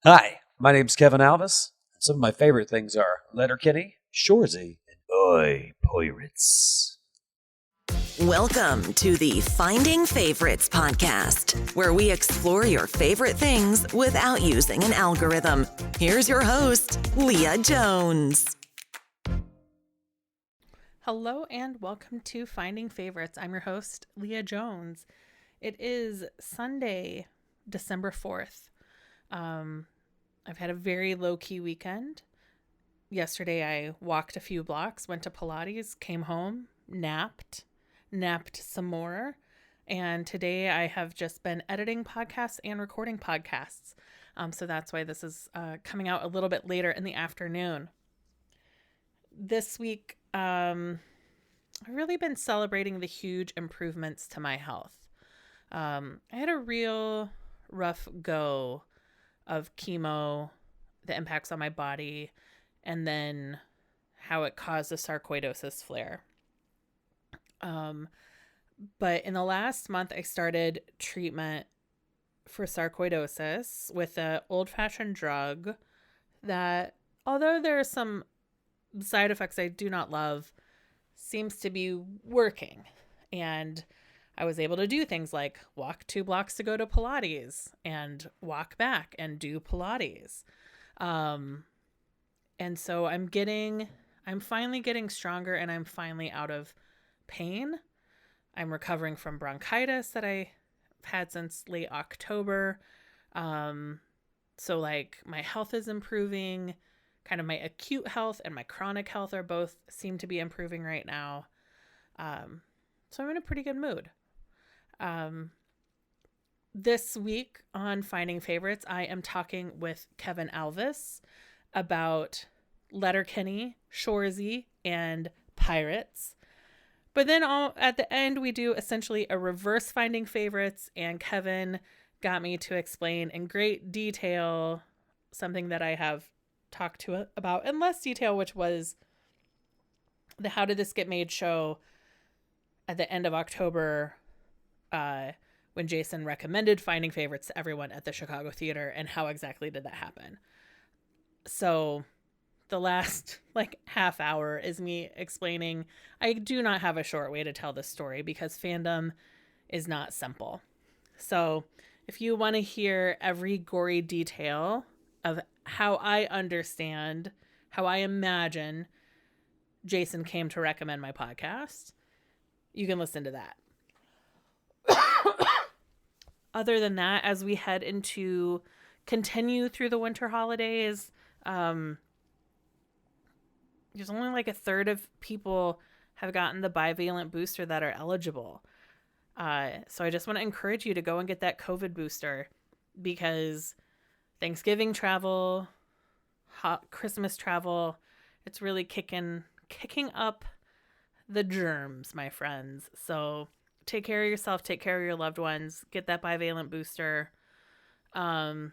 Hi, my name's Kevin Alves. Some of my favorite things are Letterkenny, Shorzy, and Oi Pirates. Welcome to the Finding Favorites podcast, where we explore your favorite things without using an algorithm. Here's your host, Leah Jones. Hello and welcome to Finding Favorites. I'm your host, Leah Jones. It is Sunday, December 4th. I've had a very low-key weekend. Yesterday I walked a few blocks, went to Pilates, came home, napped some more, and today I have just been editing podcasts and recording podcasts. So that's why this is coming out a little bit later in the afternoon. This week, I've really been celebrating the huge improvements to my health. I had a real rough go of chemo, the impacts on my body, and then how it caused a sarcoidosis flare. But in the last month, I started treatment for sarcoidosis with an old-fashioned drug that, although there are some side effects I do not love, seems to be working. And I was able to do things like walk 2 blocks to go to Pilates and walk back and do Pilates. And so I'm finally getting stronger, and I'm finally out of pain. I'm recovering from bronchitis that I've had since late October. So like my health is improving, kind of my acute health and my chronic health are both seem to be improving right now. So I'm in a pretty good mood. This week on Finding Favorites, I am talking with Kevin Alves about Letterkenny, Shorzy, and Pirates. But then at the end, we do essentially a reverse Finding Favorites, and Kevin got me to explain in great detail something that I have talked to about in less detail, which was the How Did This Get Made show at the end of October, when Jason recommended Finding Favorites to everyone at the Chicago Theater, and how exactly did that happen. So the last half hour is me explaining I do not have a short way to tell this story because fandom is not simple. So if you want to hear every gory detail of how I understand, how I imagine Jason came to recommend my podcast, you can listen to that. Other than that, as we head into continue through the winter holidays, there's only a third of people have gotten the bivalent booster that are eligible. So I just want to encourage you to go and get that COVID booster, because Thanksgiving travel, hot Christmas travel, it's really kicking up the germs, my friends. So take care of yourself, take care of your loved ones, get that bivalent booster, wear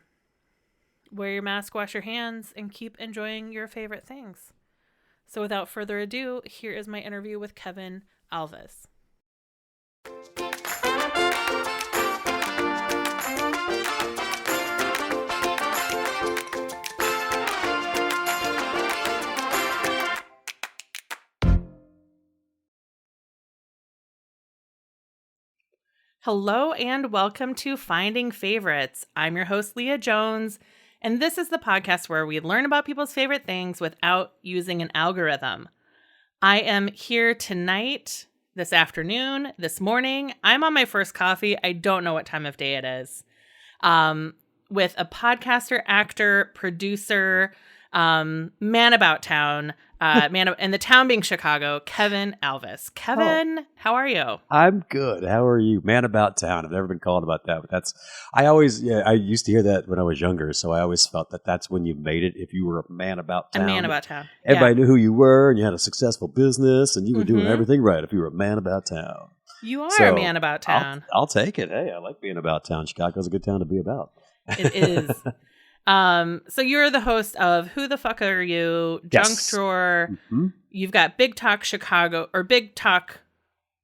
your mask, wash your hands, and keep enjoying your favorite things. So without further ado, here is my interview with Kevin Alves. Hello and welcome to Finding Favorites. I'm your host, Leah Jones, and this is the podcast where we learn about people's favorite things without using an algorithm. I am here tonight, this afternoon, this morning. I'm on my first coffee. I don't know what time of day it is. With a podcaster, actor, producer, man about town, and the town being Chicago, Kevin Alves. Kevin, how are you? I'm good. How are you? Man about town. I've never been called about that, but I used to hear that when I was younger, so I always felt that that's when you made it, if you were a man about town. A man about town. Everybody knew who you were, and you had a successful business, and you were doing everything right if you were a man about town. You are a man about town. I'll take it. Hey, I like being about town. Chicago's a good town to be about. It is. So you're the host of Who the Fuck Are You? Junk Drawer. Mm-hmm. You've got Big Talk Chicago, or Big Talk,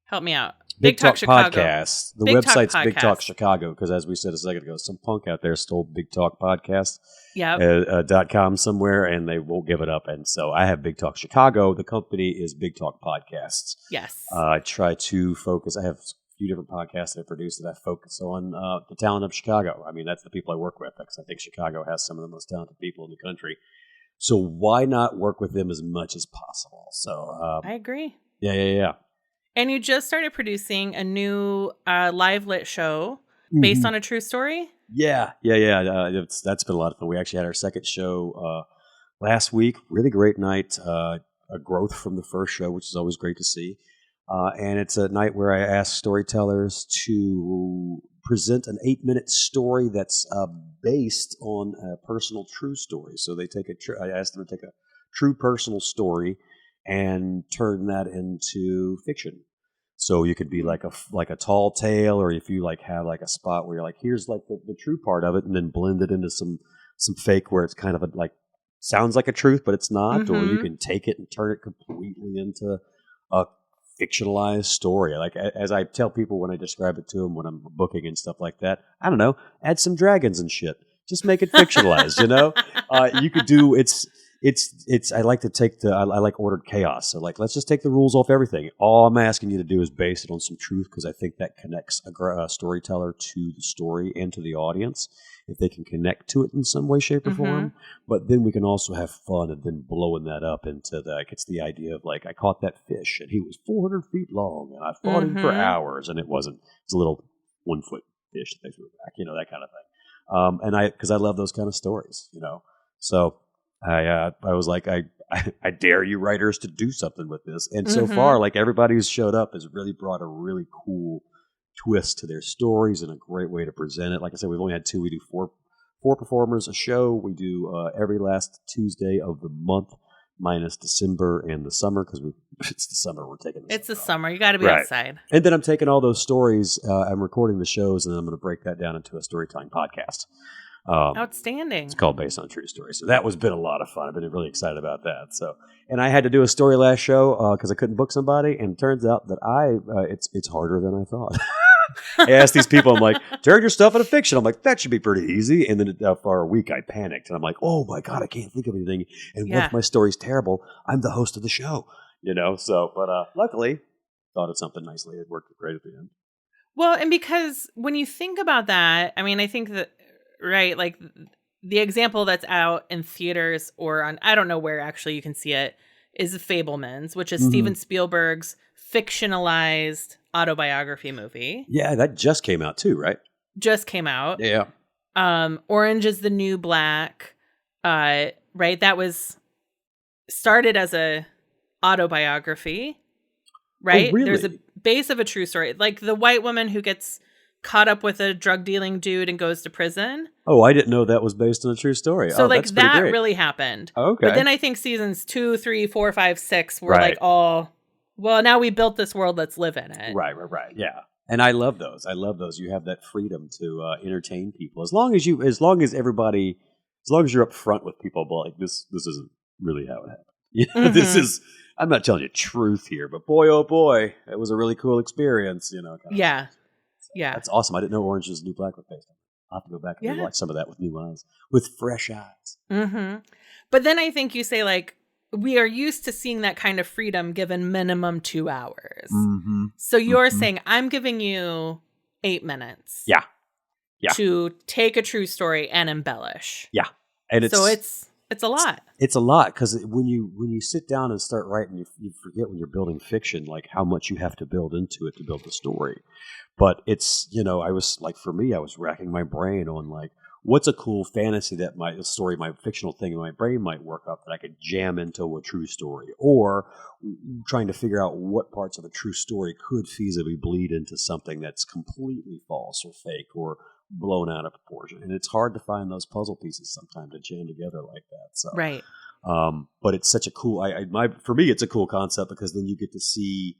help me out. Big Talk Chicago. Podcast. The Big Talk website's Big Talk Podcast. Chicago, because as we said a second ago, some punk out there stole Big Talk Podcast. Yep. .com somewhere, and they won't give it up. And so I have Big Talk Chicago. The company is Big Talk Podcasts. Yes. I try to focus. I have a few different podcasts that I produce that I focus on the talent of Chicago. I mean, that's the people I work with, because I think Chicago has some of the most talented people in the country. So why not work with them as much as possible? So I agree. Yeah. And you just started producing a new live lit show based on a true story? Yeah. That's been a lot of fun. We actually had our second show last week. Really great night. A growth from the first show, which is always great to see. And it's a night where I ask storytellers to present an 8-minute story that's based on a personal true story. So they take I ask them to take a true personal story and turn that into fiction. So you could be like a tall tale, or if you like have like a spot where you're like, here's like the true part of it, and then blend it into some fake where it's kind of like sounds like a truth, but it's not. Or you can take it and turn it completely into a fictionalized story. Like as I tell people when I describe it to them when I'm booking and stuff like that, I don't know, add some dragons and shit. Just make it fictionalized, you know? You could do I like to take I like ordered chaos. So like, let's just take the rules off everything. All I'm asking you to do is base it on some truth, because I think that connects a storyteller to the story and to the audience, if they can connect to it in some way, shape, or form. But then we can also have fun and then blowing that up into it's the idea of like, I caught that fish and he was 400 feet long and I fought him for hours, and it's a little 1 foot fish that they threw back, that kind of thing. And because I love those kind of stories, so I was like, I dare you writers to do something with this. And so far, like, everybody who's showed up has really brought a really cool twist to their stories and a great way to present it. Like I said, we've only had 2. We do four performers a show. We do every last Tuesday of the month, minus December and the summer, because it's the summer we're taking. It's the summer. You got to be outside. And then I'm taking all those stories. I'm recording the shows, and then I'm going to break that down into a storytelling podcast. Outstanding. It's called Based on True Story. So that was been a lot of fun. I've been really excited about that. So, and I had to do a story last show because I couldn't book somebody, and it turns out that it's harder than I thought. I asked these people, I'm like, turn your stuff into fiction. I'm like, that should be pretty easy. And then for a week, I panicked, and I'm like, oh my God, I can't think of anything. And what if my story's terrible? I'm the host of the show, So, but luckily, thought of something nicely. It worked great at the end. Well, and because when you think about that, I mean, I think that. Right, like the example that's out in theaters or on, I don't know where actually you can see it, is The Fabelmans, which is Steven Spielberg's fictionalized autobiography movie. Yeah, that just came out too, right? Just came out. Yeah. Orange is the New Black, right? That was started as a autobiography, right? Oh, really? There's a base of a true story, like the white woman who gets caught up with a drug dealing dude and goes to prison. Oh, I didn't know that was based on a true story. So like that great. really happened. Okay. But then I think seasons 2, 3, 4, 5, 6 were like all, well, now we built this world, let's live in it. Right. Yeah. And I love those. You have that freedom to entertain people. As long as you're up front with people, but like this isn't really how it happened. This is, I'm not telling you truth here, but boy, oh boy, it was a really cool experience, Yeah. Yeah. That's awesome. I didn't know Orange is the New Black was based on. I'll have to go back and watch some of that with new eyes, with fresh eyes. But then I think you say, like, we are used to seeing that kind of freedom given minimum 2 hours. So you're saying, I'm giving you 8 minutes. Yeah. To take a true story and embellish. Yeah. And so it's a lot. It's a lot, because when you sit down and start writing, you forget when you're building fiction, like how much you have to build into it to build the story. But it's, I was like, for me, I was racking my brain on like, what's a cool fantasy that my fictional thing in my brain might work up that I could jam into a true story, or trying to figure out what parts of a true story could feasibly bleed into something that's completely false or fake or blown out of proportion. And it's hard to find those puzzle pieces sometimes to jam together like that. So, right. But it's such a cool, for me, it's a cool concept, because then you get to see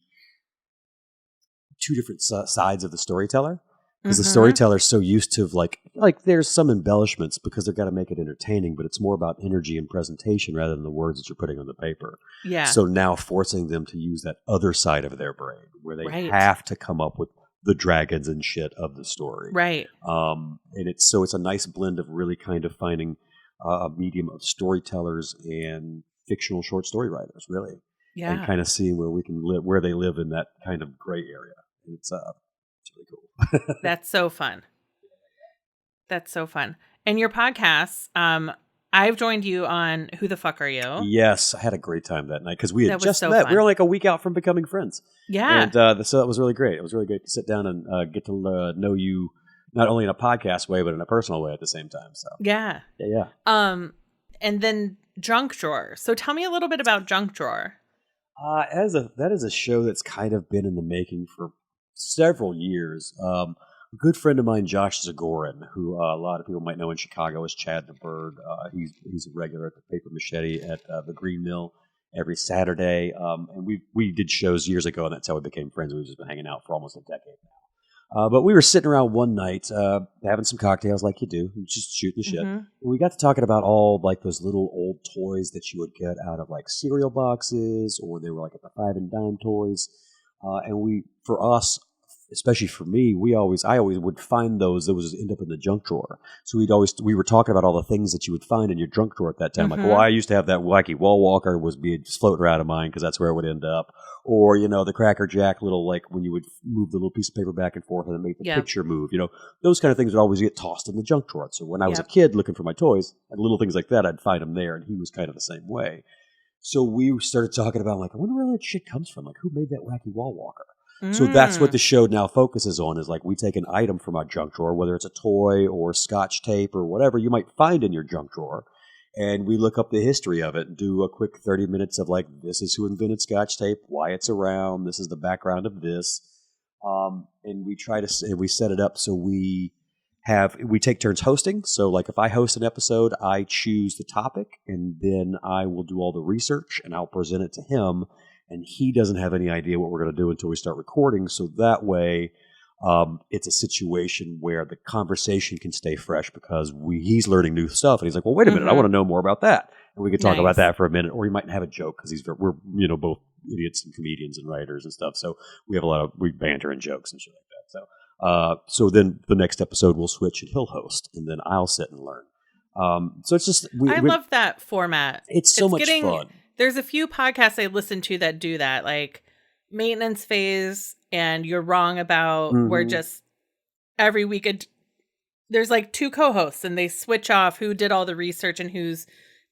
2 different sides of the storyteller. because the storyteller's so used to like there's some embellishments because they've got to make it entertaining, but it's more about energy and presentation rather than the words that you're putting on the paper. Yeah. So now forcing them to use that other side of their brain where they Right. have to come up with the dragons and shit of the story. Right. And it's a nice blend of really kind of finding a medium of storytellers and fictional short story writers, really. Yeah. And kind of seeing where we can live, where they live in that kind of gray area. It's really cool. That's so fun. That's so fun. And your podcasts, I've joined you on Who the Fuck Are You? Yes, I had a great time that night because we had That was just so met. fun. We were like a week out from becoming friends. Yeah. And so that was really great. It was really great to sit down and get to know you, not only in a podcast way, but in a personal way at the same time. So Yeah. yeah. And then Junk Drawer. So tell me a little bit about Junk Drawer. That is a show that's kind of been in the making for several years. A good friend of mine, Josh Zagorin, who a lot of people might know in Chicago as Chad the Bird. He's a regular at the Paper Machete at the Green Mill every Saturday. And we did shows years ago, and that's how we became friends. We've just been hanging out for almost a decade now. But we were sitting around one night having some cocktails like you do, just shooting the shit. And we got to talking about all like those little old toys that you would get out of like cereal boxes, or they were like at the 5 and dime toys. And for us, especially for me, I always would find those that would end up in the junk drawer. So we were talking about all the things that you would find in your junk drawer at that time. Like, well, I used to have that wacky wall walker was floating around of mine because that's where it would end up. Or, the Cracker Jack little, like when you would move the little piece of paper back and forth and then make the picture move, those kind of things would always get tossed in the junk drawer. So when I was a kid looking for my toys and little things like that, I'd find them there, and he was kind of the same way. So we started talking about, like, I wonder where that shit comes from. Like, who made that wacky wall walker? So that's what the show now focuses on, is like we take an item from our junk drawer, whether it's a toy or scotch tape or whatever you might find in your junk drawer, and we look up the history of it and do a quick 30 minutes of like, this is who invented scotch tape, why it's around, this is the background of this. And we set it up so we take turns hosting. So like if I host an episode, I choose the topic and then I will do all the research and I'll present it to him. And he doesn't have any idea what we're going to do until we start recording. So that way, it's a situation where the conversation can stay fresh because he's learning new stuff. And he's like, well, wait a minute, I want to know more about that. And we can talk about that for a minute. Or he might have a joke because we're both idiots and comedians and writers and stuff. So we have we banter and jokes and shit like that. So then the next episode we'll switch and he'll host. And then I'll sit and learn. So it's just... I love that format. It's so much fun. There's a few podcasts I listen to that do that, like Maintenance Phase and You're Wrong About, where just every week there's like two co-hosts and they switch off who did all the research and who's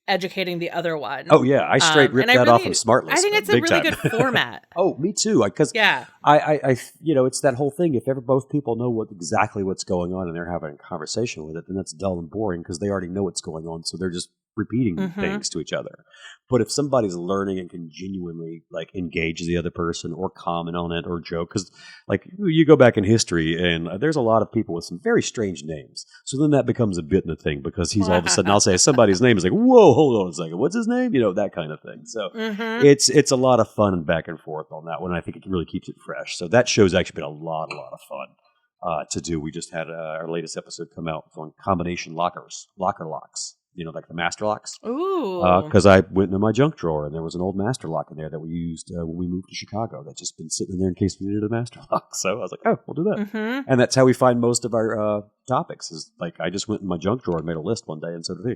educating the other one. Oh yeah, I straight ripped that off of Smartlist. I think it's a really good format. Oh, me too. Because I it's that whole thing. If ever both people know exactly what's going on and they're having a conversation with it, then that's dull and boring because they already know what's going on, so they're just repeating things to each other. But if somebody's learning and can genuinely like engage the other person or comment on it or joke, because like you go back in history and there's a lot of people with some very strange names. So then that becomes a bit in the thing because he's all of a sudden, I'll say somebody's name is like, whoa, hold on a second, what's his name? That kind of thing. So it's a lot of fun and back and forth on that one. I think it really keeps it fresh. So that show's actually been a lot of fun to do. We just had our latest episode come out on combination locker locks. Like the master locks. Ooh. Because I went into my junk drawer and there was an old master lock in there that we used when we moved to Chicago that's just been sitting in there in case we needed a master lock. So I was like, oh, we'll do that. And that's how we find most of our topics is like I just went in my junk drawer and made a list one day and so did he.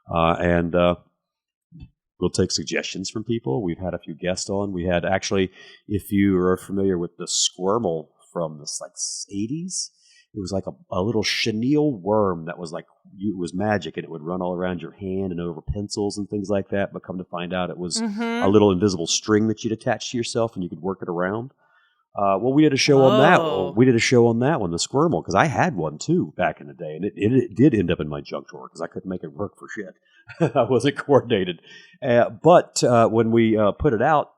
And we'll take suggestions from people. We've had a few guests on. We had actually, if you are familiar with the Squirmel from the 80s, it was like a little chenille worm that was like, it was magic and it would run all around your hand and over pencils and things like that. But come to find out it was a little invisible string that you'd attach to yourself and you could work it around. Well, we did a show on that. We did a show on that one, the Squirmel, because I had one too back in the day. And it did end up in my junk drawer because I couldn't make it work for shit. I wasn't coordinated. But when we put it out,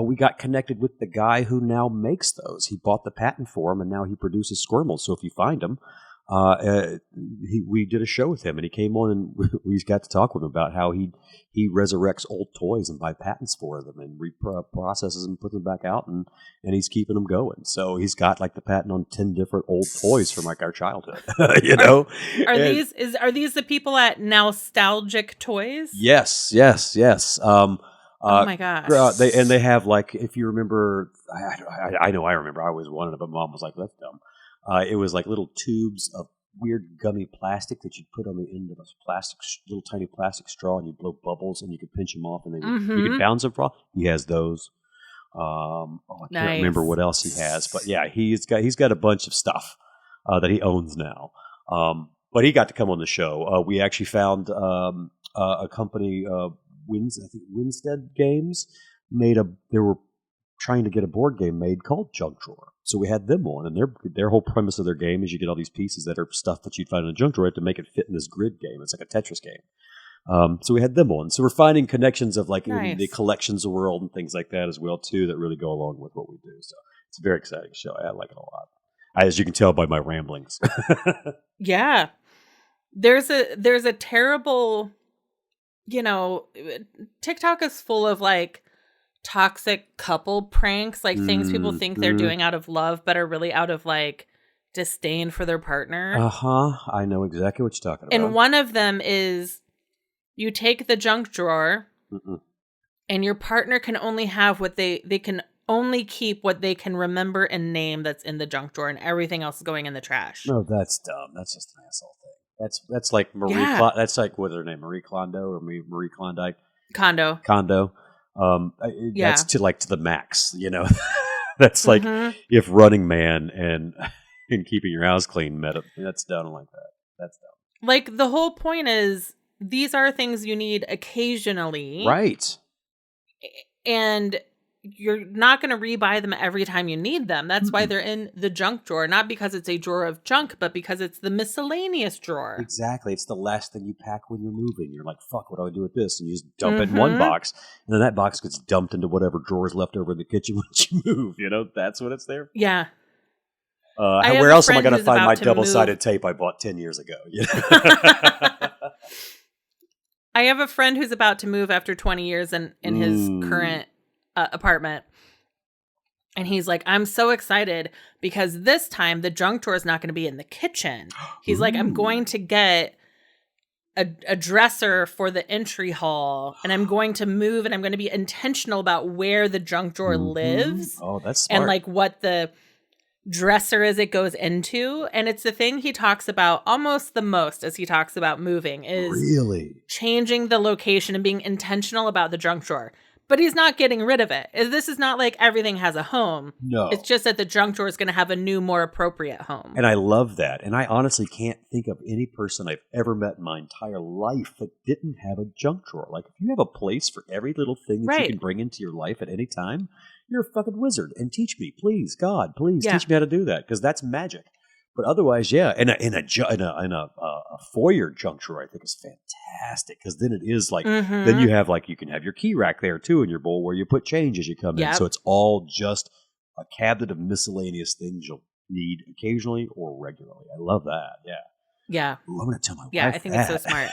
we got connected with the guy who now makes those. He bought the patent for them, and now he produces Squirmels. So if you find them, we did a show with him, and he came on, and we got to talk with him about how he resurrects old toys and buy patents for them and reprocesses them, puts them back out, and he's keeping them going. So he's got like the patent on 10 different old toys from like our childhood. You know, Are these the people at Nostalgic Toys? Yes. Oh my gosh! They have, like, if you remember, I know I remember. I always wanted it, but Mom was like, "That's dumb." It was like little tubes of weird gummy plastic that you'd put on the end of a little tiny plastic straw, and you'd blow bubbles, and you could pinch them off, and you could bounce them off. He has those. I can't remember what else he has, but yeah, he's got a bunch of stuff that he owns now. But he got to come on the show. We actually found a company. I think Winstead Games they were trying to get a board game made called Junk Drawer. So we had them on, and their whole premise of their game is you get all these pieces that are stuff that you'd find in a junk drawer to make it fit in this grid game. It's like a Tetris game. So we had them on. So we're finding connections of like in the collections world and things like that as well too that really go along with what we do. So it's a very exciting show. I like it a lot, as you can tell by my ramblings. Yeah, there's a terrible. TikTok is full of like toxic couple pranks, like things people think they're doing out of love, but are really out of like disdain for their partner. I know exactly what you're talking about. And one of them is you take the junk drawer and your partner can only have what they can only keep what they can remember and name that's in the junk drawer, and everything else is going in the trash. No, that's dumb. That's just an asshole thing. That's like Marie. Yeah. That's like, what's her name? Marie Kondo or Marie Klondike? Kondo. That's to the max. That's like if Running Man and keeping your house clean met up. That's done like that. That's dumb. Like the whole point is these are things you need occasionally, right? And you're not going to rebuy them every time you need them. That's why they're in the junk drawer, not because it's a drawer of junk, but because it's the miscellaneous drawer. Exactly. It's the last thing you pack when you're moving. You're like, fuck, what do I do with this? And you just dump it in one box, and then that box gets dumped into whatever drawer is left over in the kitchen when you move. That's what it's there for. Yeah. Where else am I going to find my double-sided tape I bought 10 years ago? I have a friend who's about to move after 20 years in his current apartment. And he's like, I'm so excited because this time the junk drawer is not going to be in the kitchen. He's like, I'm going to get a dresser for the entry hall, and I'm going to move, and I'm going to be intentional about where the junk drawer lives. Oh, that's smart. And like what the dresser is it goes into. And it's the thing he talks about almost the most as he talks about moving is really changing the location and being intentional about the junk drawer. But he's not getting rid of it. This is not like everything has a home. No. It's just that the junk drawer is going to have a new, more appropriate home. And I love that. And I honestly can't think of any person I've ever met in my entire life that didn't have a junk drawer. Like, if you have a place for every little thing that you can bring into your life at any time, you're a fucking wizard. And teach me, please, God, please teach me how to do that, because that's magic. But otherwise, yeah, in a foyer junk drawer, I think is fantastic, because then it is like then you have you can have your key rack there too in your bowl where you put change as you come in, so it's all just a cabinet of miscellaneous things you'll need occasionally or regularly. I love that. Yeah. Ooh, I'm gonna tell my wife. Yeah, I think it's so smart.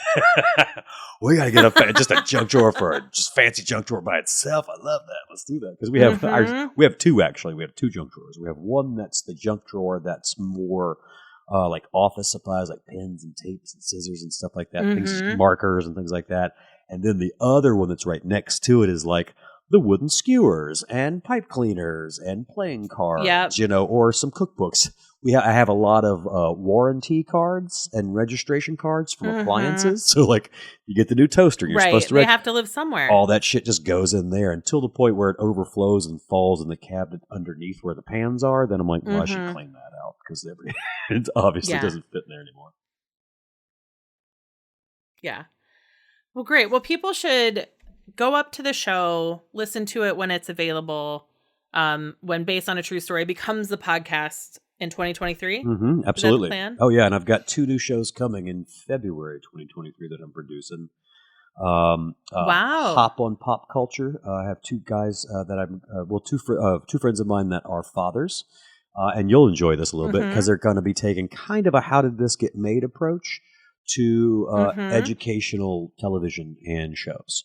We gotta get just a junk drawer for a just fancy junk drawer by itself. I love that. Let's do that, because we have we have two actually. We have two junk drawers. We have one that's the junk drawer that's more like office supplies, like pens and tapes and scissors and stuff like that, things, markers and things like that. And then the other one that's right next to it is like the wooden skewers and pipe cleaners and playing cards, or some cookbooks. I have a lot of warranty cards and registration cards from appliances. So, like, you get the new toaster, you're supposed to they have to live somewhere. All that shit just goes in there until the point where it overflows and falls in the cabinet underneath where the pans are. Then I'm like, well, I should clean that out, because it obviously doesn't fit in there anymore. Yeah. Well, great. Well, people should go up to the show, listen to it when it's available, when Based on a True Story becomes the podcast in 2023. Absolutely. Is that the plan? Oh, yeah. And I've got 2 new shows coming in February 2023 that I'm producing. Wow. Hop on Pop Culture. I have 2 guys that I'm, two friends of mine that are fathers. and you'll enjoy this a little bit Mm-hmm. because they're going to be taking kind of a how did this get made approach to Mm-hmm. educational television and shows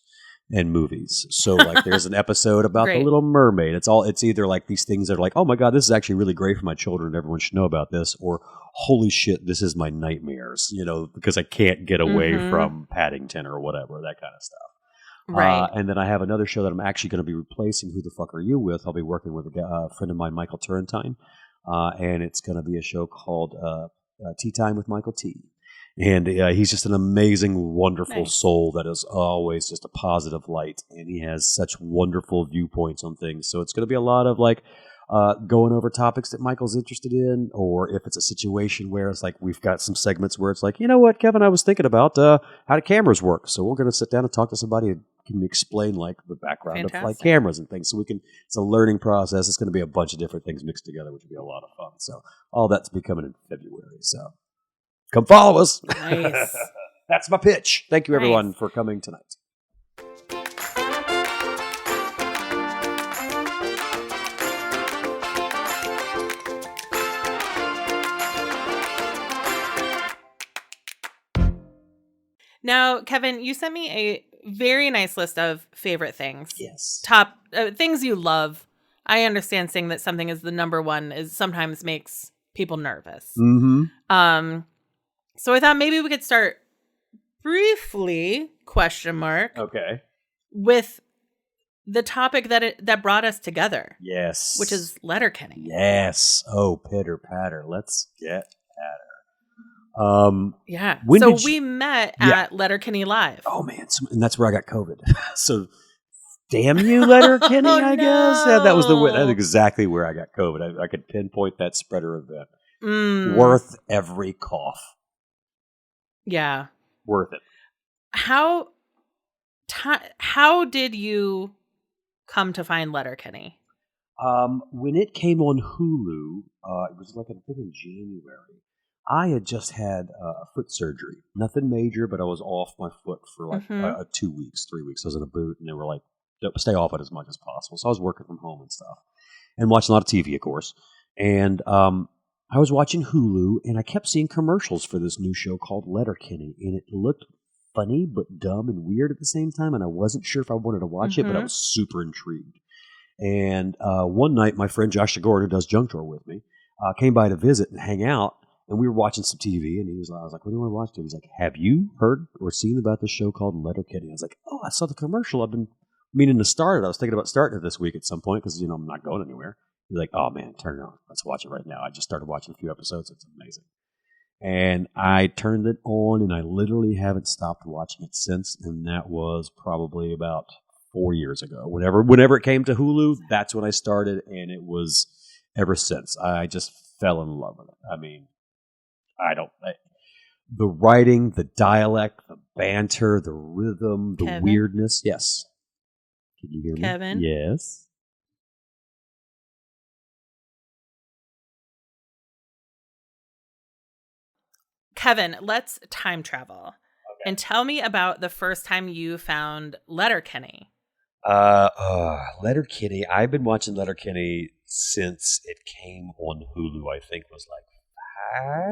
and movies. So like there's an episode about the Great. Little Mermaid. It's either like these things that are like, oh my God, this is actually really great for my children and everyone should know about this, or holy shit, this is my nightmares, because I can't get away Mhm. from Paddington or whatever, that kind of stuff. Right. And then I have another show that I'm actually going to be replacing Who the Fuck Are You with. I'll be working with a friend of mine, Michael Turrentine, and it's going to be a show called Tea Time with Michael T. And he's just an amazing, wonderful Nice. soul that is always just a positive light, and he has such wonderful viewpoints on things. So it's going to be a lot of like going over topics that Michael's interested in, or if it's a situation where it's like we've got some segments where it's like, you know what, Kevin, I was thinking about how do cameras work. So we're going to sit down and talk to somebody who can explain like the background of like Fantastic. cameras and things. So it's a learning process. It's going to be a bunch of different things mixed together, which will be a lot of fun. So all that's be coming in February. So come follow us. Nice. That's my pitch. Thank you, everyone, Nice. for coming tonight. Now, Kevin, you sent me a very nice list of favorite things. Yes. Top things you love. I understand saying that something is the number one is sometimes makes people nervous. Mm-hmm. So I thought maybe we could start briefly, ? Okay. With the topic that brought us together, Yes. which is Letterkenny. Yes. Oh, pitter patter. Let's get patter. Yeah. When So did you- we met Yeah. at Letterkenny Live. Oh man, and that's where I got COVID. So, damn you, Letterkenny. Oh, I guess that's no. exactly where I got COVID. I could pinpoint that spreader event. Mm, Worth every cough. yeah. Worth it. How did you come to find Letterkenny? When it came on Hulu, it was like I think in January. I had just had a foot surgery. Nothing major, but I was off my foot for like 2 weeks, 3 weeks. I was in a boot, and they were like, stay off it as much as possible. So I was working from home and stuff, and watching a lot of TV, of course. And I was watching Hulu, and I kept seeing commercials for this new show called Letterkenny, and it looked funny but dumb and weird at the same time, and I wasn't sure if I wanted to watch it, but I was super intrigued. And one night, my friend Josh DeGord, who does Junk Drawer with me, came by to visit and hang out, and we were watching some TV, and I was like, what do you want to watch? Dude? He's like, have you heard or seen about this show called Letterkenny? I was like, oh, I saw the commercial. I've been meaning to start it. I was thinking about starting it this week at some point because, I'm not going anywhere. He's like, oh, man, turn it on. Let's watch it right now. I just started watching a few episodes. It's amazing. And I turned it on, and I literally haven't stopped watching it since, and that was probably about 4 years ago. Whenever it came to Hulu, that's when I started, and it was ever since. I just fell in love with it. I mean, the writing, the dialect, the banter, the rhythm, the Kevin? weirdness. Yes. Can you hear me? Kevin? Yes. Kevin, let's time travel and tell me about the first time you found Letterkenny. Letterkenny. I've been watching Letterkenny since it came on Hulu. I think was like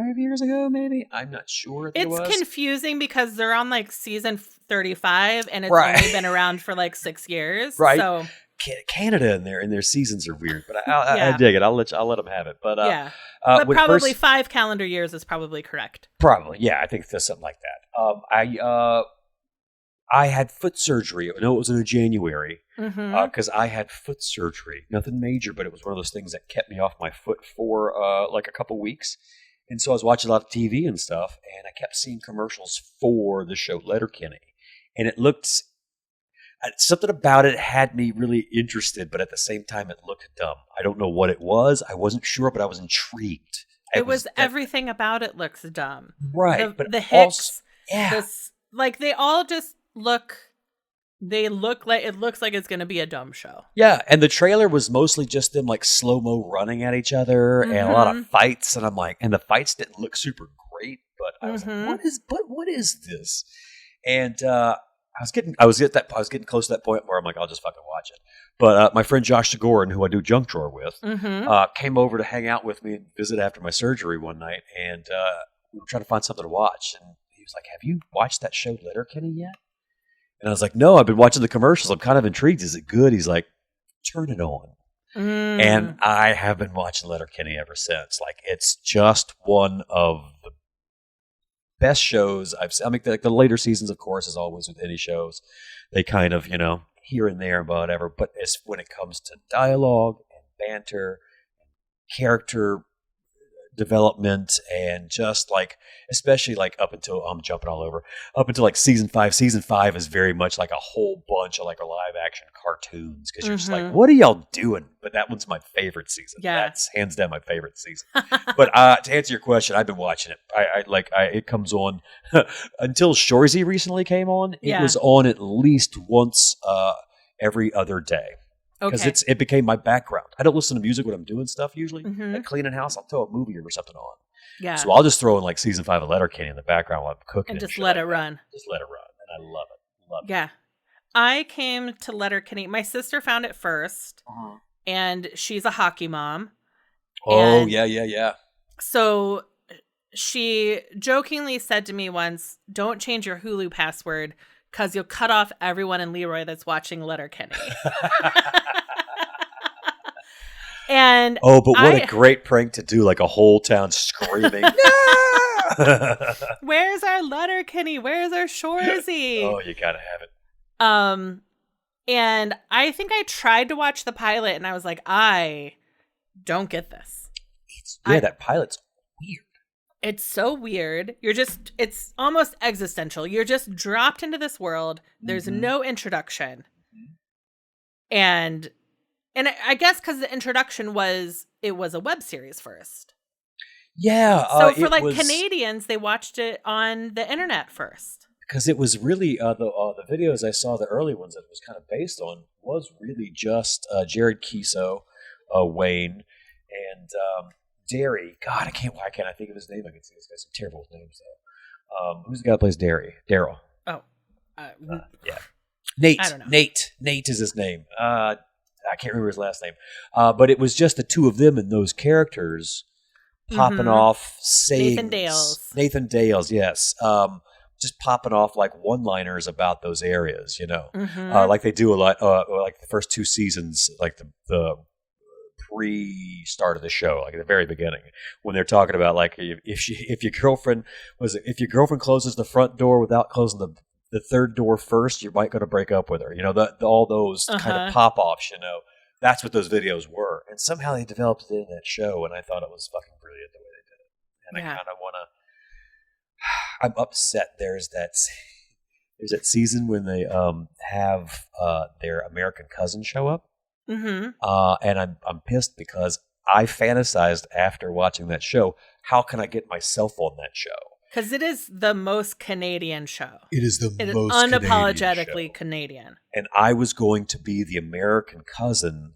5 years ago, maybe. I'm not sure. If it It's was. confusing because they're on like season 35 and it's Right. only been around for like 6 years. Right. So Canada and their seasons are weird, but I Yeah. dig it. I'll let them have it. But yeah. But when probably first- 5 calendar years is probably correct. Probably, yeah. I think there's something like that. I had foot surgery. No, it was in January Mm-hmm. because I had foot surgery. Nothing major, but it was one of those things that kept me off my foot for like a couple weeks. And so I was watching a lot of TV and stuff, and I kept seeing commercials for the show Letterkenny, and it looked. Something about it had me really interested, but at the same time, it looked dumb. I don't know what it was. I wasn't sure, but I was intrigued. It was everything about it looks dumb. Right. The but hicks, also, yeah. this, like they all just look. They look like it looks like it's going to be a dumb show. Yeah, and the trailer was mostly just them like slow-mo running at each other and a lot of fights, and I'm like, and the fights didn't look super great, but I was like, what is this? And I I was getting close to that point where I'm like, I'll just fucking watch it. But my friend Josh Sigorin, who I do Junk Drawer with, came over to hang out with me and visit after my surgery one night, and we were trying to find something to watch. And he was like, "Have you watched that show Letterkenny yet?" And I was like, "No, I've been watching the commercials. I'm kind of intrigued. Is it good?" He's like, "Turn it on." And I have been watching Letterkenny ever since. Like, it's just one of the best shows I've seen. I mean, the later seasons, of course, as always with any shows, they kind of, here and there and whatever. But when it comes to dialogue and banter, character development, and just like, especially like up until I'm jumping all over, up until like season 5. Season 5 is very much like a whole bunch of like a live action cartoons, because you're just like, what are y'all doing? But that one's my favorite season. Yeah, that's hands down my favorite season. But to answer your question, I've been watching it. It comes on until Shorzy recently came on. It was on at least once every other day. Because it became my background. I don't listen to music when I'm doing stuff usually. Like cleaning house, I'll throw a movie or something on. Yeah. So I'll just throw in like season 5 of Letterkenny in the background while I'm cooking. And just let it run. Just let it run. And I love it. Love it. Yeah. I came to Letterkenny. My sister found it first. And she's a hockey mom. Oh, yeah. So she jokingly said to me once, "Don't change your Hulu password because you'll cut off everyone in Leroy that's watching Letterkenny." And but what a great prank to do, like a whole town screaming, "No!" Where's our Letterkenny? Where's our Shorzy? Oh, you gotta have it. And I think I tried to watch the pilot and I was like, I don't get this. That pilot's weird. It's so weird. It's almost existential. You're just dropped into this world. There's no introduction. And I guess because the introduction was a web series first. Yeah. So for Canadians, they watched it on the internet first. Because it was really, the videos I saw, the early ones that it was kind of based on, was really just Jared Kiso, Wayne, and Derry. God, why can't I think of his name? I can see this guy's some terrible names, though. Who's the guy that plays Derry? Daryl. Oh. Yeah. Nate. I don't know. Nate is his name. I can't remember his last name. But it was just the two of them and those characters popping off sayings. Nathan Dales, yes. Just popping off like one-liners about those areas, like they do a lot, like the first 2 seasons, like the pre-start of the show, like at the very beginning, when they're talking about like if your girlfriend closes the front door without closing the third door first, you might going to break up with her. All those kind of pop-offs, that's what those videos were. And somehow they developed it in that show, and I thought it was fucking brilliant the way they did it. And I kind of want to... I'm upset there's that season when they have their American cousin show up. And I'm pissed because I fantasized after watching that show, how can I get myself on that show? Because it is the most Canadian show. It is most unapologetically Canadian. And I was going to be the American cousin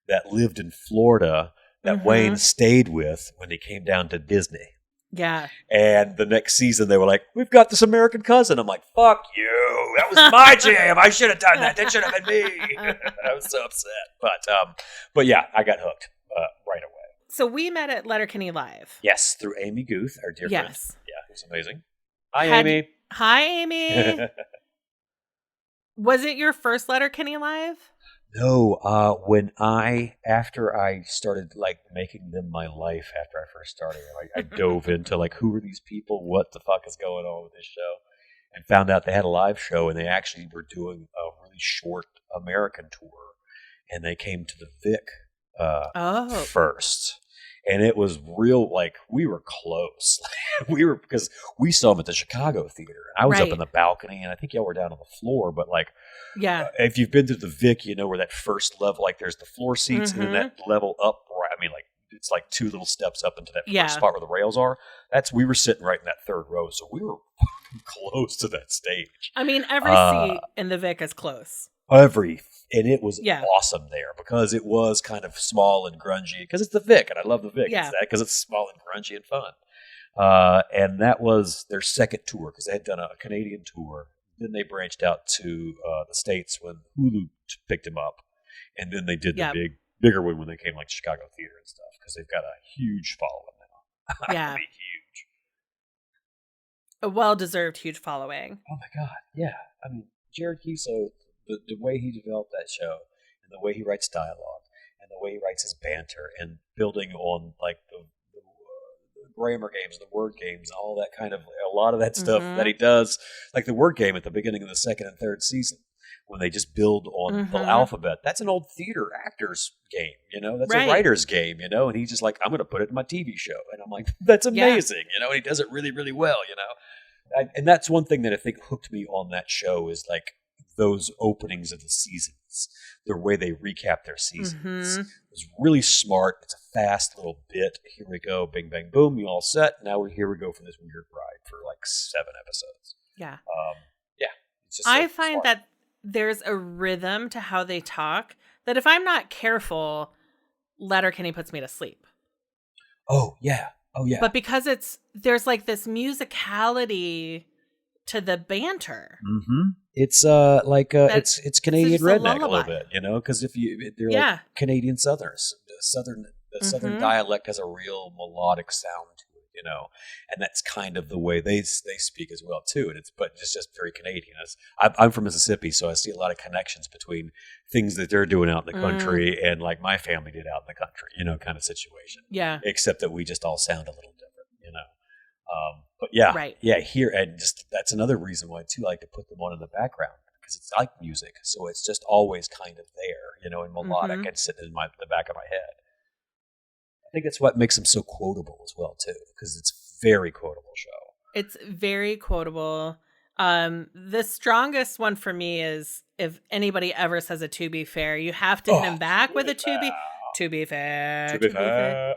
that lived in Florida that Wayne stayed with when he came down to Disney. Yeah. And the next season they were like, "We've got this American cousin." I'm like, "Fuck you. That was my jam. I should have done that. That should have been me." I was so upset. But yeah, I got hooked right away. So we met at Letterkenny Live. Yes, through Amy Guth, our dear friend. Yeah, it was amazing. Amy. Hi, Amy. Was it your first Letterkenny Live? No, after I started like making them my life after I first started, I dove into like, who are these people? What the fuck is going on with this show? And found out they had a live show, and they actually were doing a really short American tour, and they came to the Vic first. And it was real, like, we were close. Because we saw them at the Chicago Theater. I was up in the balcony, and I think y'all were down on the floor. But, like, if you've been to the Vic, you know where that first level, like, there's the floor seats, and then that level up, it's like 2 little steps up into that first spot where the rails are. We were sitting right in that third row, so we were fucking close to that stage. I mean, every seat in the Vic is close. And it was awesome there because it was kind of small and grungy, because it's the Vic, and I love the Vic. Yeah. It's that because it's small and grungy and fun. And that was their second tour, because they had done a Canadian tour then they branched out to the States when Hulu picked him up. And then they did the bigger one when they came like Chicago Theater and stuff, because they've got a huge following now. Yeah. I mean, huge. A well-deserved huge following. Oh my God, yeah. I mean, Jared Kiso, the way he developed that show, and the way he writes dialogue, and the way he writes his banter, and building on like the grammar games, the word games, all that kind of, a lot of that stuff that he does, like the word game at the beginning of the second and third season, when they just build on the alphabet. That's an old theater actor's game, that's a writer's game, and he's just like, I'm going to put it in my TV show. And I'm like, that's amazing, and he does it really, really well, and that's one thing that I think hooked me on that show is like those openings of the seasons, the way they recap their seasons. It was really smart. It's a fast little bit. Here we go. Bing, bang, boom. You all set. Now here we go for this weird ride for like 7 episodes. Yeah. It's just I find smart. that there's a rhythm to how they talk that if I'm not careful, Letterkenny puts me to sleep. Oh, yeah. Oh, yeah. But because there's like this musicality to the banter. It's it's Canadian redneck a little bit, because they're like Canadian Southerners. The Southern dialect has a real melodic sound to it, and that's kind of the way they speak as well too. And it's just very Canadian. I'm from Mississippi, so I see a lot of connections between things that they're doing out in the country and like my family did out in the country, kind of situation. Yeah. Except that we just all sound a little different, But yeah, here, and just that's another reason why too I like to put them on in the background, because it's like music, so it's just always kind of there, and melodic and sitting in the back of my head. I think that's what makes them so quotable as well too, because it's a very quotable show. It's very quotable. The strongest one for me is if anybody ever says a "to be fair," you have to hit him back with a "to be." To be fair, to be fair.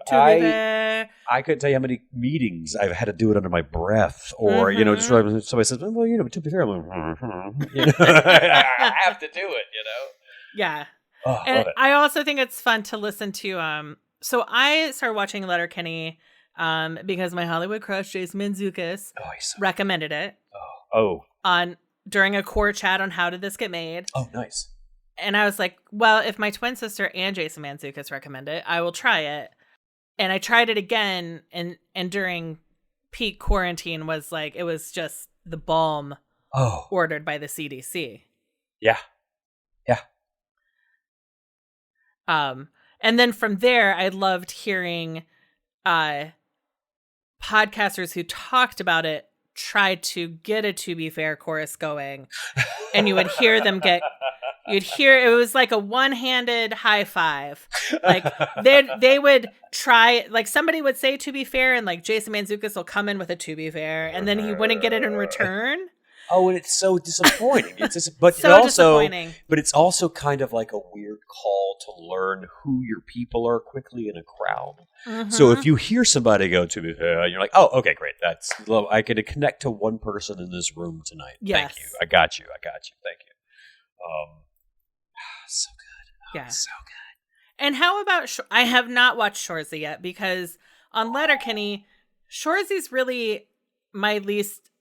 I couldn't tell you how many meetings I've had to do it under my breath, or just somebody says, "Well, to be fair," I'm like, I have to do it, Yeah, oh, and love it. I also think it's fun to listen to. So I started watching Letterkenny, because my Hollywood crush Jason Mantzoukas recommended it. During a core chat on how did this get made. Oh, nice. And I was like, well, if my twin sister and Jason Mantzoukas recommend it, I will try it. And I tried it again, and during peak quarantine it was just the balm ordered by the CDC. Yeah. Yeah. And then from there, I loved hearing podcasters who talked about it try to get a "to be fair" chorus going. And you would hear them you'd hear it was like a one-handed high five. Like they would try, like somebody would say "to be fair," and like Jason Mantzoukas will come in with a "to be fair," and then he wouldn't get it in return. Oh, and it's so disappointing. But it's also kind of like a weird call to learn who your people are quickly in a crowd. So if you hear somebody go "to be fair," and you're like, "Oh, okay, great. I can connect to one person in this room tonight. Yes. Thank you. I got you. Thank you." So good. Yeah. So good. And how about I have not watched Shorzy yet, because on Letterkenny, Shorzy's really my least.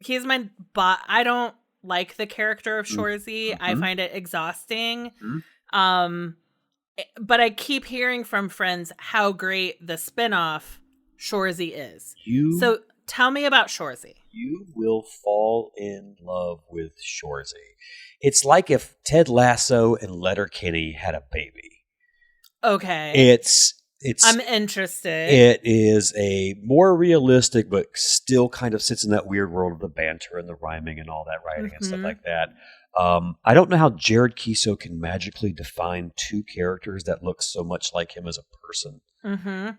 He's my I don't like the character of Shorzy. I find it exhausting. But I keep hearing from friends how great the spinoff Shorzy is. So tell me about Shorzy. You will fall in love with Shorzy. It's like if Ted Lasso and Letterkenny had a baby. Okay. It's I'm interested. It is a more realistic, but still kind of sits in that weird world of the banter and the rhyming and all that writing and stuff like that. I don't know how Jared Kiso can magically define two characters that look so much like him as a person,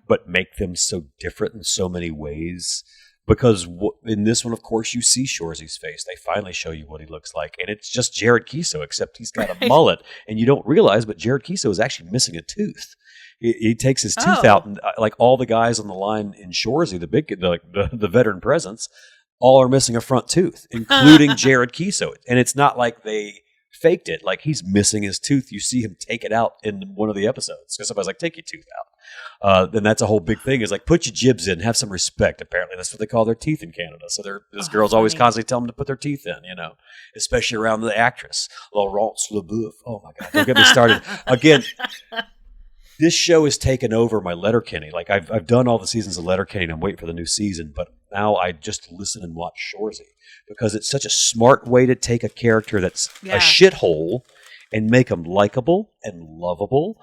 but make them so different in so many ways. Because in this one, of course, you see Shorzy's face. They finally show you what he looks like. And it's just Jared Kiso, except he's got a mullet. And you don't realize, but Jared Kiso is actually missing a tooth. He takes his tooth out, and like all the guys on the line in Shorzy, the veteran presence, all are missing a front tooth, including Jared Kiso. And it's not like they faked it. Like, he's missing his tooth. You see him take it out in one of the episodes. Because somebody's like, take your tooth out. Then that's a whole big thing. Is like, put your jibs in, have some respect. Apparently, that's what they call their teeth in Canada. So this girl's always constantly telling them to put their teeth in, especially around the actress Laurence Leboeuf. Oh my God, don't get me started again. This show has taken over my Letterkenny. Like I've done all the seasons of Letterkenny and I'm waiting for the new season, but now I just listen and watch Shoresy because it's such a smart way to take a character that's a shithole and make him likable and lovable.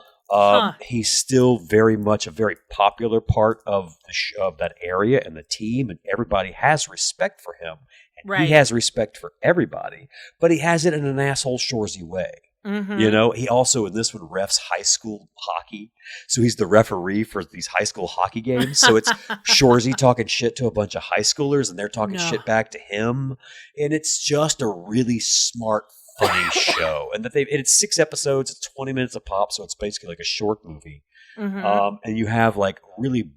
He's still very much a very popular part of of that area and the team, and everybody has respect for him. And he has respect for everybody, but he has it in an asshole Shoresy way. Mm-hmm. He also in this one refs high school hockey, so he's the referee for these high school hockey games. So it's Shoresy talking shit to a bunch of high schoolers, and they're talking shit back to him, and it's just a really smart, funny show. And it's 6 episodes, it's 20 minutes a pop, so it's basically like a short movie. Mm-hmm. And you have like really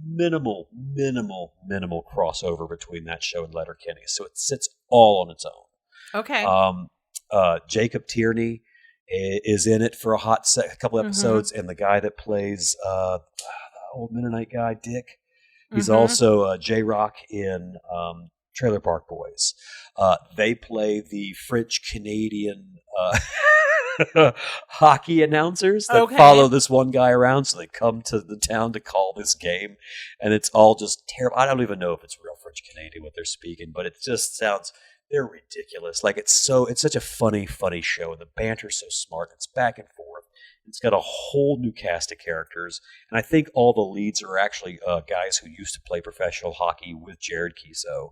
minimal crossover between that show and Letterkenny, so it sits all on its own. Okay. Jacob Tierney is in it for a couple episodes, and the guy that plays the old Mennonite guy, Dick, he's also J-Rock in Trailer Park Boys. They play the French-Canadian hockey announcers that follow this one guy around, so they come to the town to call this game, and it's all just terrible. I don't even know if it's real French-Canadian what they're speaking, but it just sounds... They're ridiculous. Like it's such a funny show, and the banter's so smart. It's back and forth. It's got a whole new cast of characters, and I think all the leads are actually guys who used to play professional hockey with Jared Keeso,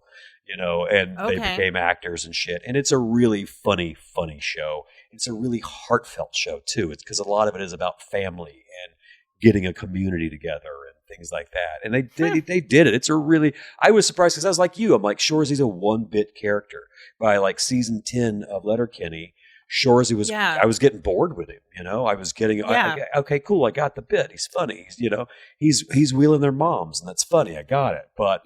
and they became actors and shit. And it's a really funny show. It's a really heartfelt show too. It's because a lot of it is about family and getting a community together and things like that. And they did it. It's a really, I was surprised because I was like you. I'm like, Shoresy's a 1-bit character. By like season 10 of Letterkenny, Shoresy was, I was getting bored with him. I was getting, okay, cool. I got the bit. He's funny. He's wheeling their moms, and that's funny. I got it. But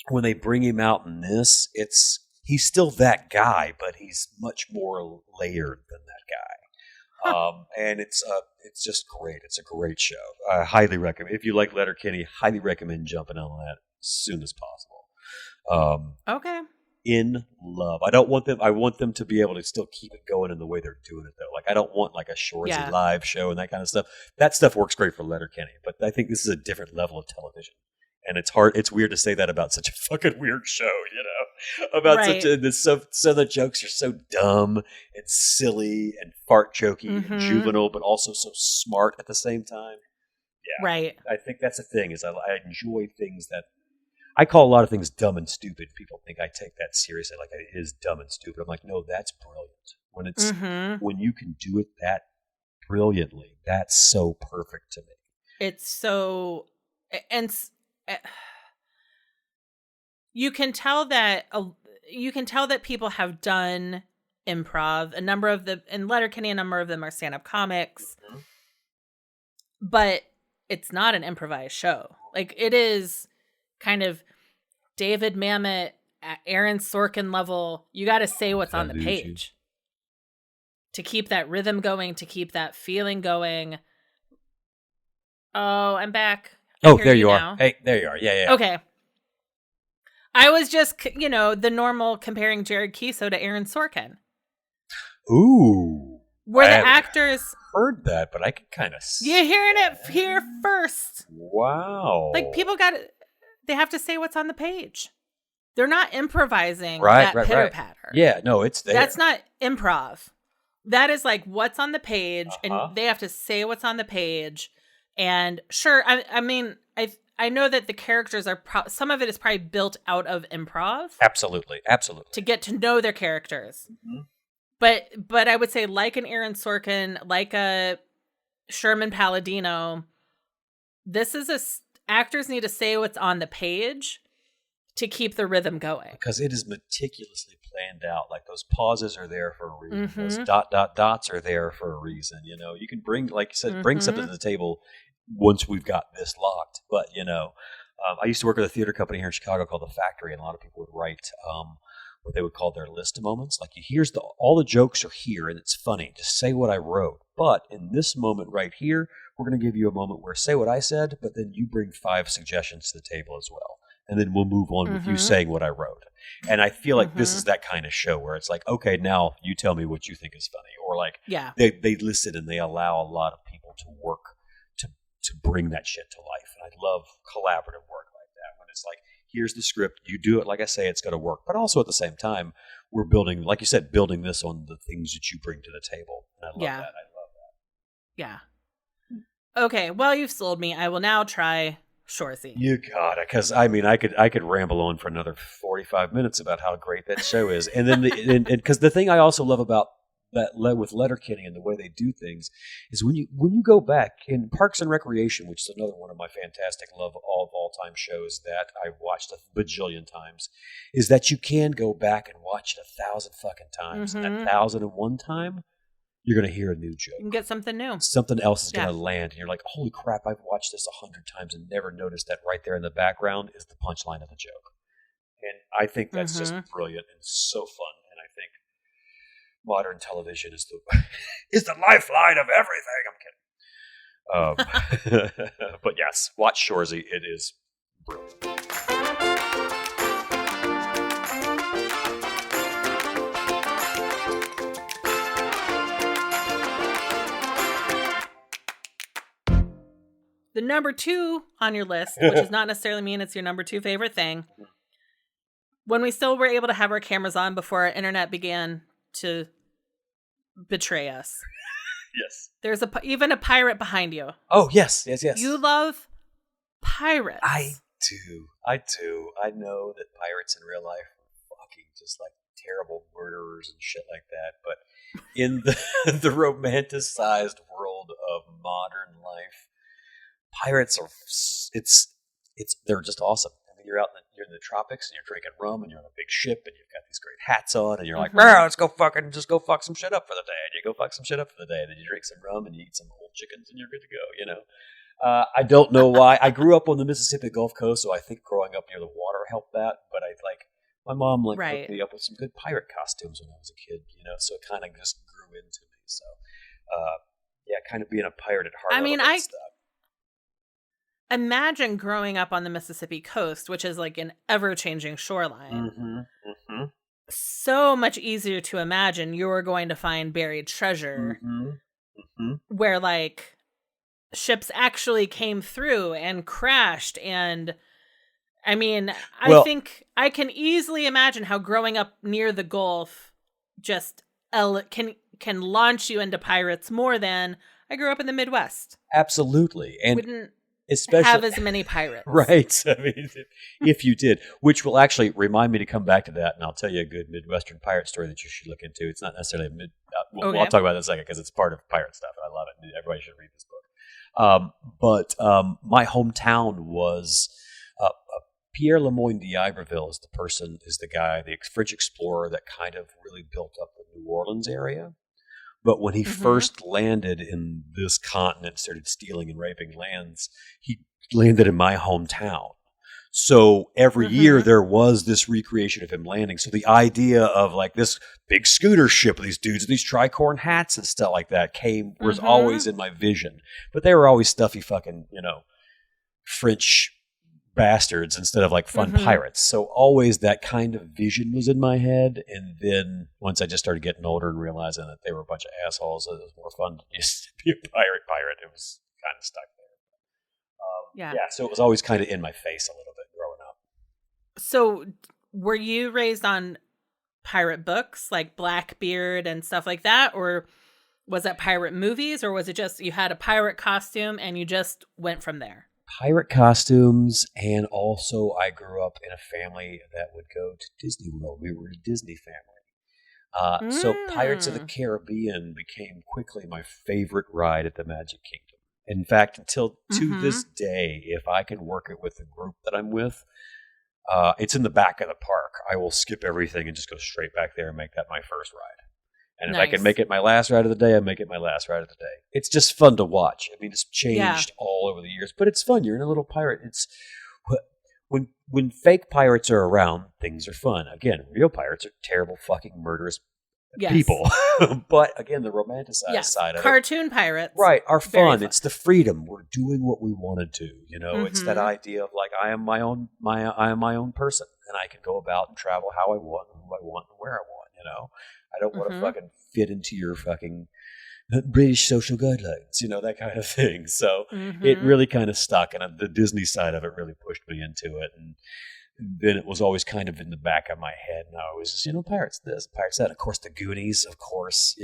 when they bring him out in this, he's still that guy, but he's much more layered than that guy. And it's just great. It's a great show. I highly recommend. If you like Letterkenny, highly recommend jumping on that as soon as possible. Okay. In love. I want them to be able to still keep it going in the way they're doing it though. Like I don't want like a Shoresy live show and that kind of stuff. That stuff works great for Letterkenny, but I think this is a different level of television. And it's weird to say that about such a fucking weird show, about so the jokes are so dumb and silly and fart jokey and juvenile, but also so smart at the same time. Yeah. Right. I think that's the thing is I enjoy things that I call a lot of things dumb and stupid. People think I take that seriously, like it is dumb and stupid. I'm like, no, that's brilliant. When you can do it that brilliantly, that's so perfect to me. It's so, and you can tell that people have done improv. In Letterkenny, a number of them are stand-up comics, but it's not an improvised show. Like it is kind of David Mamet at Aaron Sorkin level. You got to say what's on the page to keep that rhythm going, to keep that feeling going. Oh, I'm back. There you are. Hey, there you are. Yeah. Okay. I was just, the normal comparing Jared Keeso to Aaron Sorkin. Ooh. Where the actors heard that, but I could kind of see. You're hearing it here first. Wow. Like people they have to say what's on the page. They're not improvising that pitter patter. Yeah, no, it's there. That's not improv. That is like what's on the page, and they have to say what's on the page. And sure, I mean, I know that the characters are some of it is probably built out of improv. Absolutely. To get to know their characters. Mm-hmm. But I would say like an Aaron Sorkin, like a Sherman Palladino, this is actors need to say what's on the page to keep the rhythm going. Because it is meticulously planned out. Like those pauses are there for a reason. Mm-hmm. Those dots are there for a reason. You can bring, like you said, bring something to the table once we've got this locked. But, I used to work at a theater company here in Chicago called The Factory, and a lot of people would write what they would call their list moments. Like, here's all the jokes are here, and it's funny. Just say what I wrote. But in this moment right here, we're going to give you a moment where say what I said, but then you bring 5 suggestions to the table as well. And then we'll move on with you saying what I wrote. And I feel like this is that kind of show where it's like, okay, now you tell me what you think is funny. Or like they listen and they allow a lot of people to work to bring that shit to life. And I love collaborative work like that when it's like, here's the script, you do it like I say, it's going to work. But also at the same time, we're building, like you said, building this on the things that you bring to the table. And I love that. I love that. Yeah. Okay, well, you've sold me. I will now try Shoresy. You got it, because I mean, I could ramble on for another 45 minutes about how great that show is, and then because the thing I also love about that with Letterkenny and the way they do things is when you go back in Parks and Recreation, which is another one of my fantastic love of all time shows that I've watched a bajillion times, is that you can go back and watch it 1,000 fucking times, and that 1,001 time, you're going to hear a new joke. You can get something new. Something else is going to land, and you're like, holy crap, I've watched this 100 times and never noticed that right there in the background is the punchline of the joke. And I think that's just brilliant and so fun. And I think modern television is the lifeline of everything. I'm kidding. But yes, watch Shoresy. It is brilliant. The number 2 on your list, which does not necessarily mean it's your number 2 favorite thing, when we still were able to have our cameras on before our internet began to betray us. Yes. There's even a pirate behind you. Oh, yes. You love pirates. I do. I know that pirates in real life are fucking just like terrible murderers and shit like that, but in the romanticized world of modern life, pirates are they're just awesome. I mean, you're in the tropics and you're drinking rum and you're on a big ship and you've got these great hats on and you're like, let's go fuck some shit up for the day. And you go fuck some shit up for the day. And then you drink some rum and you eat some old chickens and you're good to go. You know, I don't know why. I grew up on the Mississippi Gulf Coast, so I think growing up near the water helped that. But my mom hooked me up with some good pirate costumes when I was a kid. You know, so it kind of just grew into me. So kind of being a pirate at heart. I mean, imagine growing up on the Mississippi coast, which is like an ever-changing shoreline. So much easier to imagine you're going to find buried treasure where like ships actually came through and crashed. And I mean, I think I can easily imagine how growing up near the Gulf just can launch you into pirates more than I grew up in the Midwest. Absolutely. And wouldn't especially have as many pirates. Right. I mean, if you did, which will actually remind me to come back to that, and I'll tell you a good Midwestern pirate story that you should look into. It's not necessarily I'll talk about it in a second because it's part of pirate stuff, and I love it. Everybody should read this book. But my hometown was Pierre Lemoyne d'Iberville is the guy, the French explorer that kind of really built up the New Orleans area. But when he first landed in this continent, started stealing and raping lands, he landed in my hometown. So every year there was this recreation of him landing. So the idea of like this big scooter ship with these dudes with these tricorn hats and stuff like that was always in my vision. But they were always stuffy fucking, French bastards instead of like fun pirates. So always that kind of vision was in my head. And then once I just started getting older and realizing that they were a bunch of assholes, it was more fun to just be a pirate. It was kind of stuck there. So it was always kind of in my face a little bit growing up. So were you raised on pirate books like Blackbeard and stuff like that? Or was it pirate movies? Or was it just you had a pirate costume and you just went from there? Pirate costumes, and also I grew up in a family that would go to Disney World. We were a Disney family. So Pirates of the Caribbean became quickly my favorite ride at the Magic Kingdom. In fact, until to this day, if I can work it with the group that I'm with, it's in the back of the park. I will skip everything and just go straight back there and make that my first ride. And if I can make it my last ride of the day, I make it my last ride of the day. It's just fun to watch. I mean, it's changed all over the years, but it's fun. You're in a little pirate. It's when fake pirates are around, things are fun. Again, real pirates are terrible, fucking murderous Yes. people. But again, the romanticized side of cartoon pirates. right, are Very fun. It's the freedom. We're doing what we want to do. You know, it's that Mhm. idea of like I am my own person, and I can go about and travel how I want, and who I want, and where I want. You know, I don't want to Mhm. fucking fit into your fucking British social guidelines. You know, that kind of thing. So it Mhm. really kind of stuck, and the Disney side of it really pushed me into it, and then it was always kind of in the back of my head, and I was just, pirates this, pirates that. Of course, the Goonies, of course,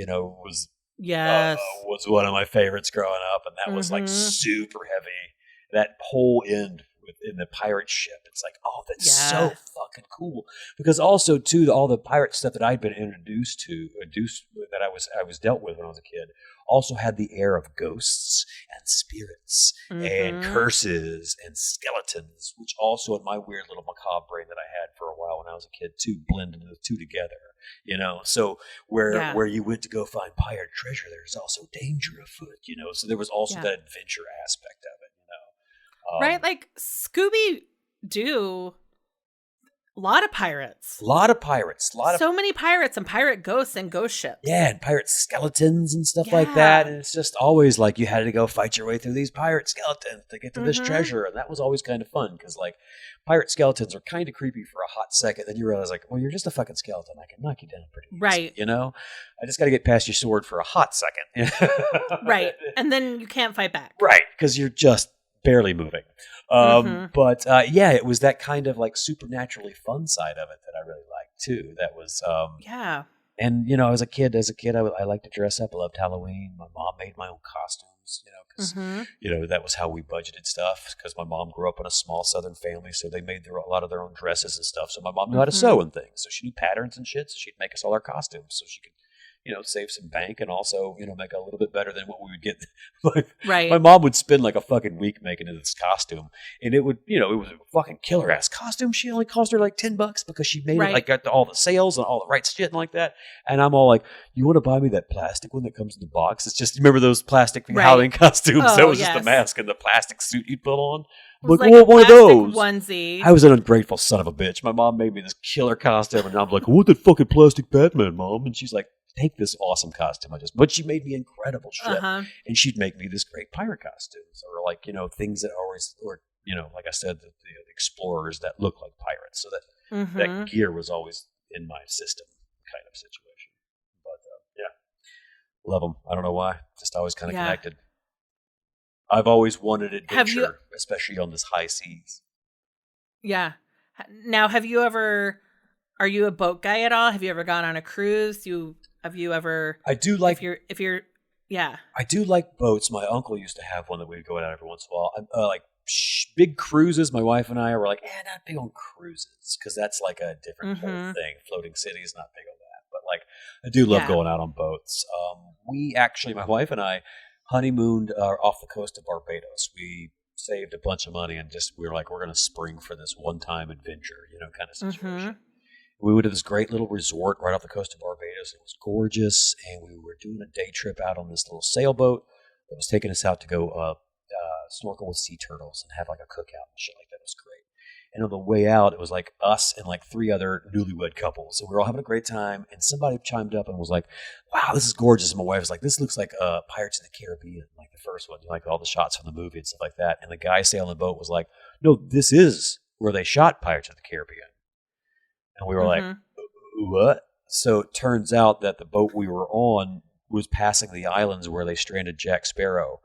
Yes. was one of my favorites growing up, and that was like Mhm. super heavy. That whole end in the pirate ship, it's like, oh, that's so Yes. fucking cool. Because also too, all the pirate stuff that I'd been introduced that I was dealt with when I was a kid, also had the air of ghosts and spirits and Mhm. curses and skeletons, which also in my weird little macabre brain that I had for a while when I was a kid too, blended the two together. So Yeah. where you went to go find pirate treasure, there's also danger afoot. So there was also Yeah. that adventure aspect of it. Right? Like Scooby Doo, a lot of pirates. A lot of pirates, So many pirates and pirate ghosts and ghost ships. yeah, and pirate skeletons and stuff like that. And it's just always like you had to go fight your way through these pirate skeletons to get to this Mhm. treasure. And that was always kind of fun because, like, pirate skeletons are kind of creepy for a hot second. Then you realize, like, well, you're just a fucking skeleton. I can knock you down pretty easy. Right. I just got to get past your sword for a hot second. Right. And then you can't fight back. Right, because you're just barely moving. Mhm. But yeah, it was that kind of like supernaturally fun side of it that I really liked too. That was Yeah. and as a kid, I liked to dress up. I loved Halloween. My mom made my own costumes, because Mhm. that was how we budgeted stuff. Because my mom grew up in a small Southern family, so they made a lot of their own dresses and stuff. So my mom knew how to sew and things, so she knew patterns and shit. So she'd make us all our costumes, so she could, save some bank and also, make a little bit better than what we would get. Right. My mom would spend like a fucking week making this costume, and it would, it was a fucking killer ass costume. She only cost her like $10 because she made it like got all the sales and all the right shit and like that. And I'm all like, you want to buy me that plastic one that comes in the box? It's just, remember those plastic Halloween costumes? Oh, that was just yes. the mask and the plastic suit you'd put on. It was Like, like a one of plastic those. onesie. I was an ungrateful son of a bitch. My mom made me this killer costume, and I'm like, what the fucking plastic Batman, Mom? And she's like, take this awesome costume. But she made me incredible shit. And she'd make me this great pirate costumes, or like, things that always, or, like I said, the explorers that look like pirates. So that gear was always in my system kind of situation. But yeah, love them. I don't know why. Just always kind of connected. I've always wanted adventure, especially on this high seas. Yeah. Now, are you a boat guy at all? Have you ever gone on a cruise? Have you ever? I do like. If you're, yeah. I do like boats. My uncle used to have one that we'd go out every once in a while. Like big cruises. My wife and I were like, not big on cruises because that's like a different whole thing. Floating cities, not big on that. But like, I do love going out on boats. We actually, my wife and I, honeymooned off the coast of Barbados. We saved a bunch of money and we were like, we're going to spring for this one-time adventure, kind of situation. We went to this great little resort right off the coast of Barbados. It was gorgeous, and we were doing a day trip out on this little sailboat that was taking us out to go snorkel with sea turtles and have like a cookout and shit like that. It was great. And on the way out, it was like us and like 3 other newlywed couples. So we were all having a great time, and somebody chimed up and was like, wow, this is gorgeous. And my wife was like, this looks like Pirates of the Caribbean, like the first one, like all the shots from the movie and stuff like that. And the guy sailing the boat was like, no, this is where they shot Pirates of the Caribbean. And we were like, what? So it turns out that the boat we were on was passing the islands where they stranded Jack Sparrow,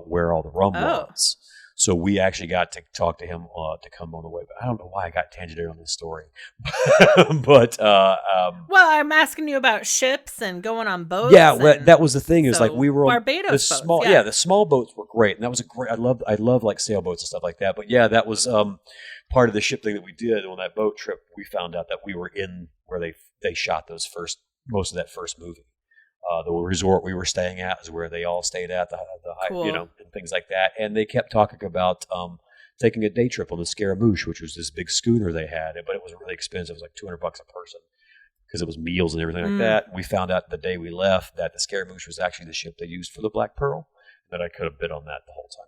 where all the rum was. So we actually got to talk to him to come on the way. But I don't know why I got tangented on this story. But well, I'm asking you about ships and going on boats. Yeah, that was the thing. Is like we were on Barbados the small. boats, yeah, the small boats were great, and that was a great. I love like sailboats and stuff like that. But yeah, that was part of the ship thing that we did on that boat trip. We found out that we were in where they shot most of that first movie. The resort we were staying at is where they all stayed at, cool. and things like that. And they kept talking about taking a day trip on the Scaramouche, which was this big schooner they had, but it was really expensive. It was like $200 a person because it was meals and everything like that. And we found out the day we left that the Scaramouche was actually the ship they used for the Black Pearl. That I could have bid on that the whole time.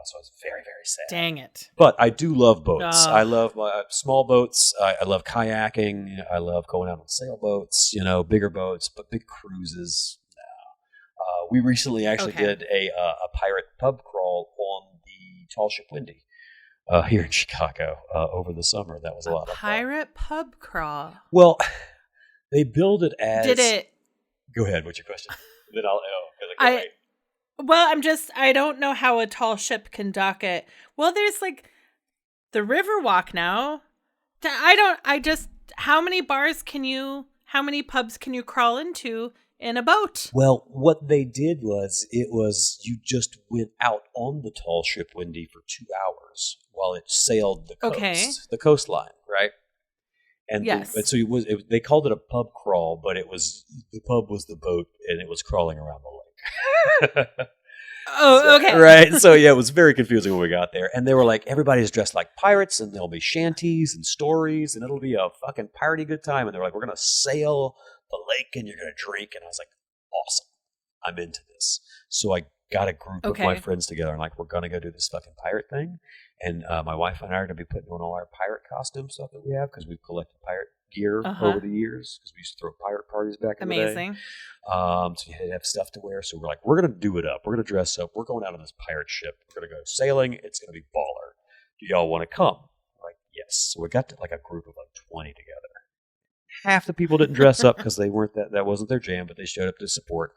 So I was very, very sad. Dang it. But I do love boats. Oh. I love my small boats. I love kayaking. I love going out on sailboats, bigger boats, but big cruises. No. We recently actually did a pirate pub crawl on the Tall Ship Windy here in Chicago over the summer. That was a lot of fun. Pirate pub crawl. Well, they build it as... Did it... Go ahead. What's your question? Then I'll know. Well, I don't know how a tall ship can dock it. Well, there's like the Riverwalk now. How many pubs can you crawl into in a boat? Well, what they did was, you just went out on the Tall Ship Windy for 2 hours while it sailed the coast, the coastline, right? And yes. So they called it a pub crawl, but the pub was the boat, and it was crawling around the lake. Oh, okay. Right. So yeah, it was very confusing when we got there. And they were like, everybody's dressed like pirates, and there'll be shanties and stories, and it'll be a fucking piratey good time. And they're like, we're gonna sail the lake and you're gonna drink. And I was like, awesome. I'm into this. So I got a group of my friends together and like, we're gonna go do this fucking pirate thing. And my wife and I are gonna be putting on all our pirate costume stuff that we have because we've collected pirate gear over the years because we used to throw pirate parties back in the day. Amazing. So you had to have stuff to wear. So we're like, we're going to do it up. We're going to dress up. We're going out on this pirate ship. We're going to go sailing. It's going to be baller. Do y'all want to come? We're like, yes. So we got to like a group of like 20 together. Half the people didn't dress up because they weren't that wasn't their jam, but they showed up to support.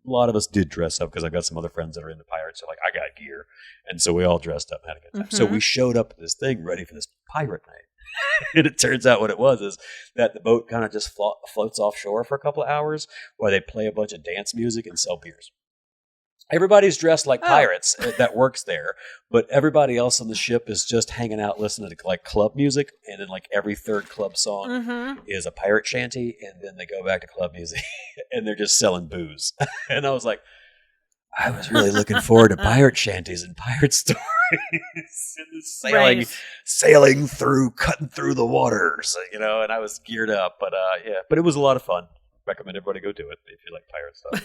A lot of us did dress up because I got some other friends that are into pirates. So like, I got gear. And so we all dressed up and had a good time. So we showed up at this thing ready for this pirate night. And it turns out what it was is that the boat kind of just floats offshore for a couple of hours while they play a bunch of dance music and sell beers. Everybody's dressed like pirates that works there, but everybody else on the ship is just hanging out listening to like club music, and then like every third club song is a pirate shanty, and then they go back to club music and they're just selling booze. And I was like, I was really looking forward to pirate shanties and pirate stories. And sailing through, cutting through the waters, and I was geared up. But but it was a lot of fun. Recommend everybody go do it if you like pirate stuff.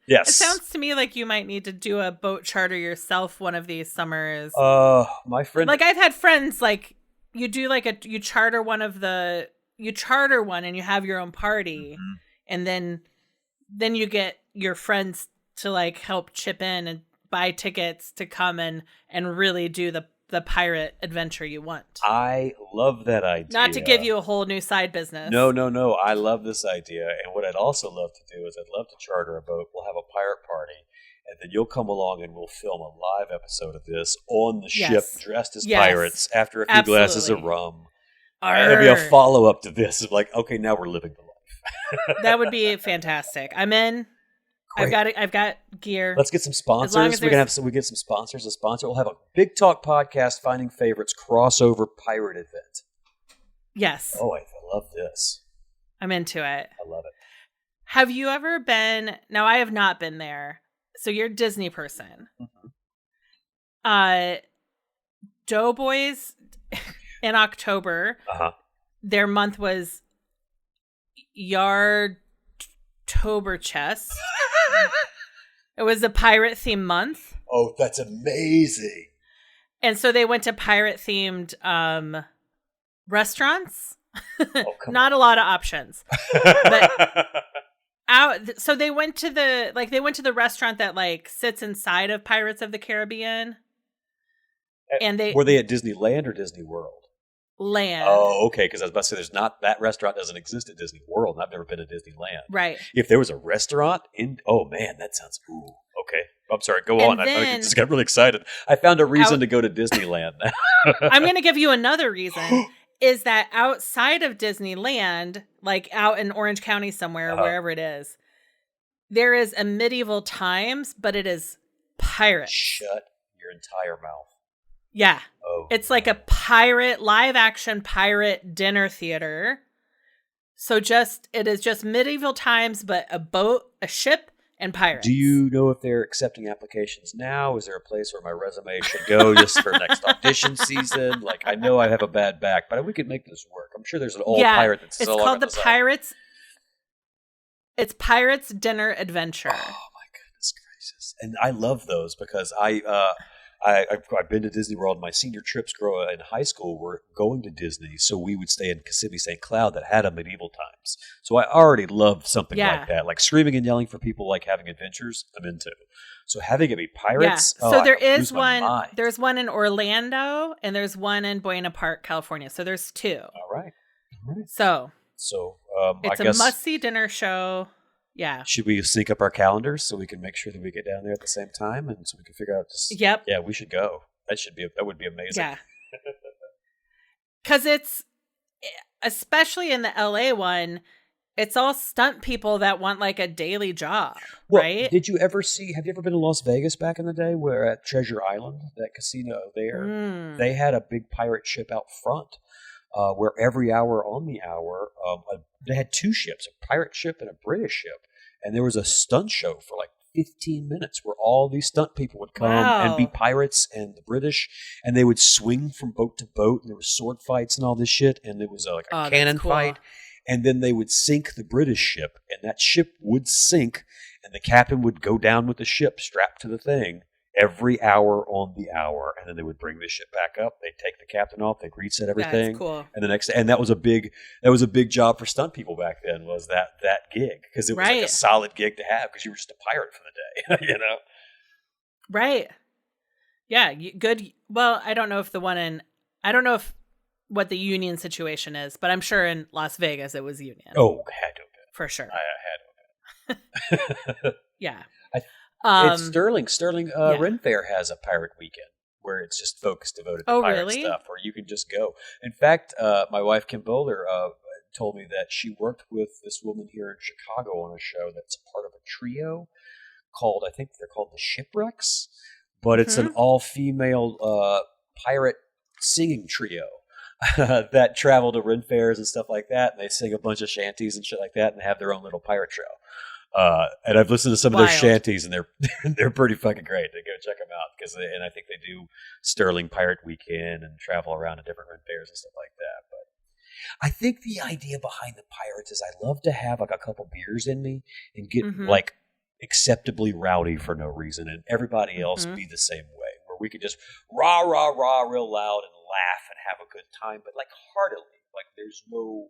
Yes. It sounds to me like you might need to do a boat charter yourself one of these summers. My friend, like I've had friends like you do like you charter one and you have your own party, and then you get your friends to like help chip in and buy tickets to come and really do the pirate adventure you want. I love that idea. Not to give you a whole new side business. No. I love this idea. And what I'd also love to do is I'd love to charter a boat. We'll have a pirate party. And then you'll come along and we'll film a live episode of this on the ship dressed as pirates after a few glasses of rum. It'll be a follow-up to this. It's like, okay, now we're living the life. That would be fantastic. I'm in. Great. I've got gear. Let's get some sponsors. We get some sponsors. We'll have a Big Talk Podcast Finding Favorites crossover pirate event. Yes. Oh, I love this. I'm into it. I love it. Have you ever been? No, I have not been there. So you're a Disney person. Doughboys in October. Their month was Yardtoberchest. It was a pirate themed month. Oh, that's amazing. And so they went to pirate themed restaurants. Not a lot of options. But so they went to the restaurant that like sits inside of Pirates of the Caribbean. And were they at Disneyland or Disney World? Land. Oh, okay. Because I was about to say, that restaurant doesn't exist at Disney World, and I've never been to Disneyland. Right. If there was a restaurant oh man, that sounds okay. I'm sorry. Go on. I just got really excited. I found a reason to go to Disneyland. I'm going to give you another reason. Is that outside of Disneyland, like out in Orange County somewhere, wherever it is, there is a medieval times, but it is pirates. Shut your entire mouth. Yeah. Oh, it's like a live action pirate dinner theater. So it is just medieval times, but a boat, a ship, and pirates. Do you know if they're accepting applications now? Is there a place where my resume should go just for next audition season? Like, I know I have a bad back, but we could make this work. I'm sure there's an old pirate that's still it's called the Pirates. It's Pirates Dinner Adventure. Oh my goodness gracious! and I love those because I've been to Disney World. My senior trips in high school were going to Disney, so we would stay in Kissimmee St. Cloud that had a medieval times. So I already love something like that, like screaming and yelling for people, like having adventures. I'm into. So having it be pirates. Yeah. So there is one. There's one in Orlando and there's one in Buena Park, California. So there's two. All right. So I it's guess, a must-see dinner show. Yeah. Should we sync up our calendars so we can make sure that we get down there at the same time, and so we can figure out? Yep. Yeah, we should go. That would be amazing. Yeah. Because it's, especially in the LA one, it's all stunt people that want like a daily job, right? Have you ever been to Las Vegas back in the day where at Treasure Island, that casino there, they had a big pirate ship out front where every hour on the hour, they had two ships, a pirate ship and a British ship. And there was a stunt show for like 15 minutes where all these stunt people would come and be pirates and the British, and they would swing from boat to boat, and there was sword fights and all this shit, and there was like a cannon fight. And then they would sink the British ship, and that ship would sink, and the captain would go down with the ship strapped to the thing every hour on the hour, and then they would bring the ship back up. They'd take the captain off. They'd reset everything. That's cool. And the next, and that was a big job for stunt people back then. Was that gig, because it was like a solid gig to have because you were just a pirate for the day, you know? Right. Yeah. Good. Well, I don't know if what the union situation is, but I'm sure in Las Vegas it was union. Oh, had to have been. For sure. I had to have been. Yeah. It's Sterling. Ren Fair has a pirate weekend where it's just devoted to pirate stuff, where you can just go. In fact, my wife Kim Bowler told me that she worked with this woman here in Chicago on a show that's part of a trio called, I think they're called the Shipwrecks, but it's an all-female pirate singing trio that travel to Ren Fairs and stuff like that, and they sing a bunch of shanties and shit like that, and have their own little pirate show. And I've listened to some of their shanties, and they're pretty fucking great. Go check them out, and I think they do Sterling Pirate Weekend and travel around to different Ren Fairs and stuff like that. But I think the idea behind the pirates is I love to have like a couple beers in me and get like acceptably rowdy for no reason, and everybody else be the same way, where we could just rah rah rah real loud and laugh and have a good time, but like heartily, like there's no.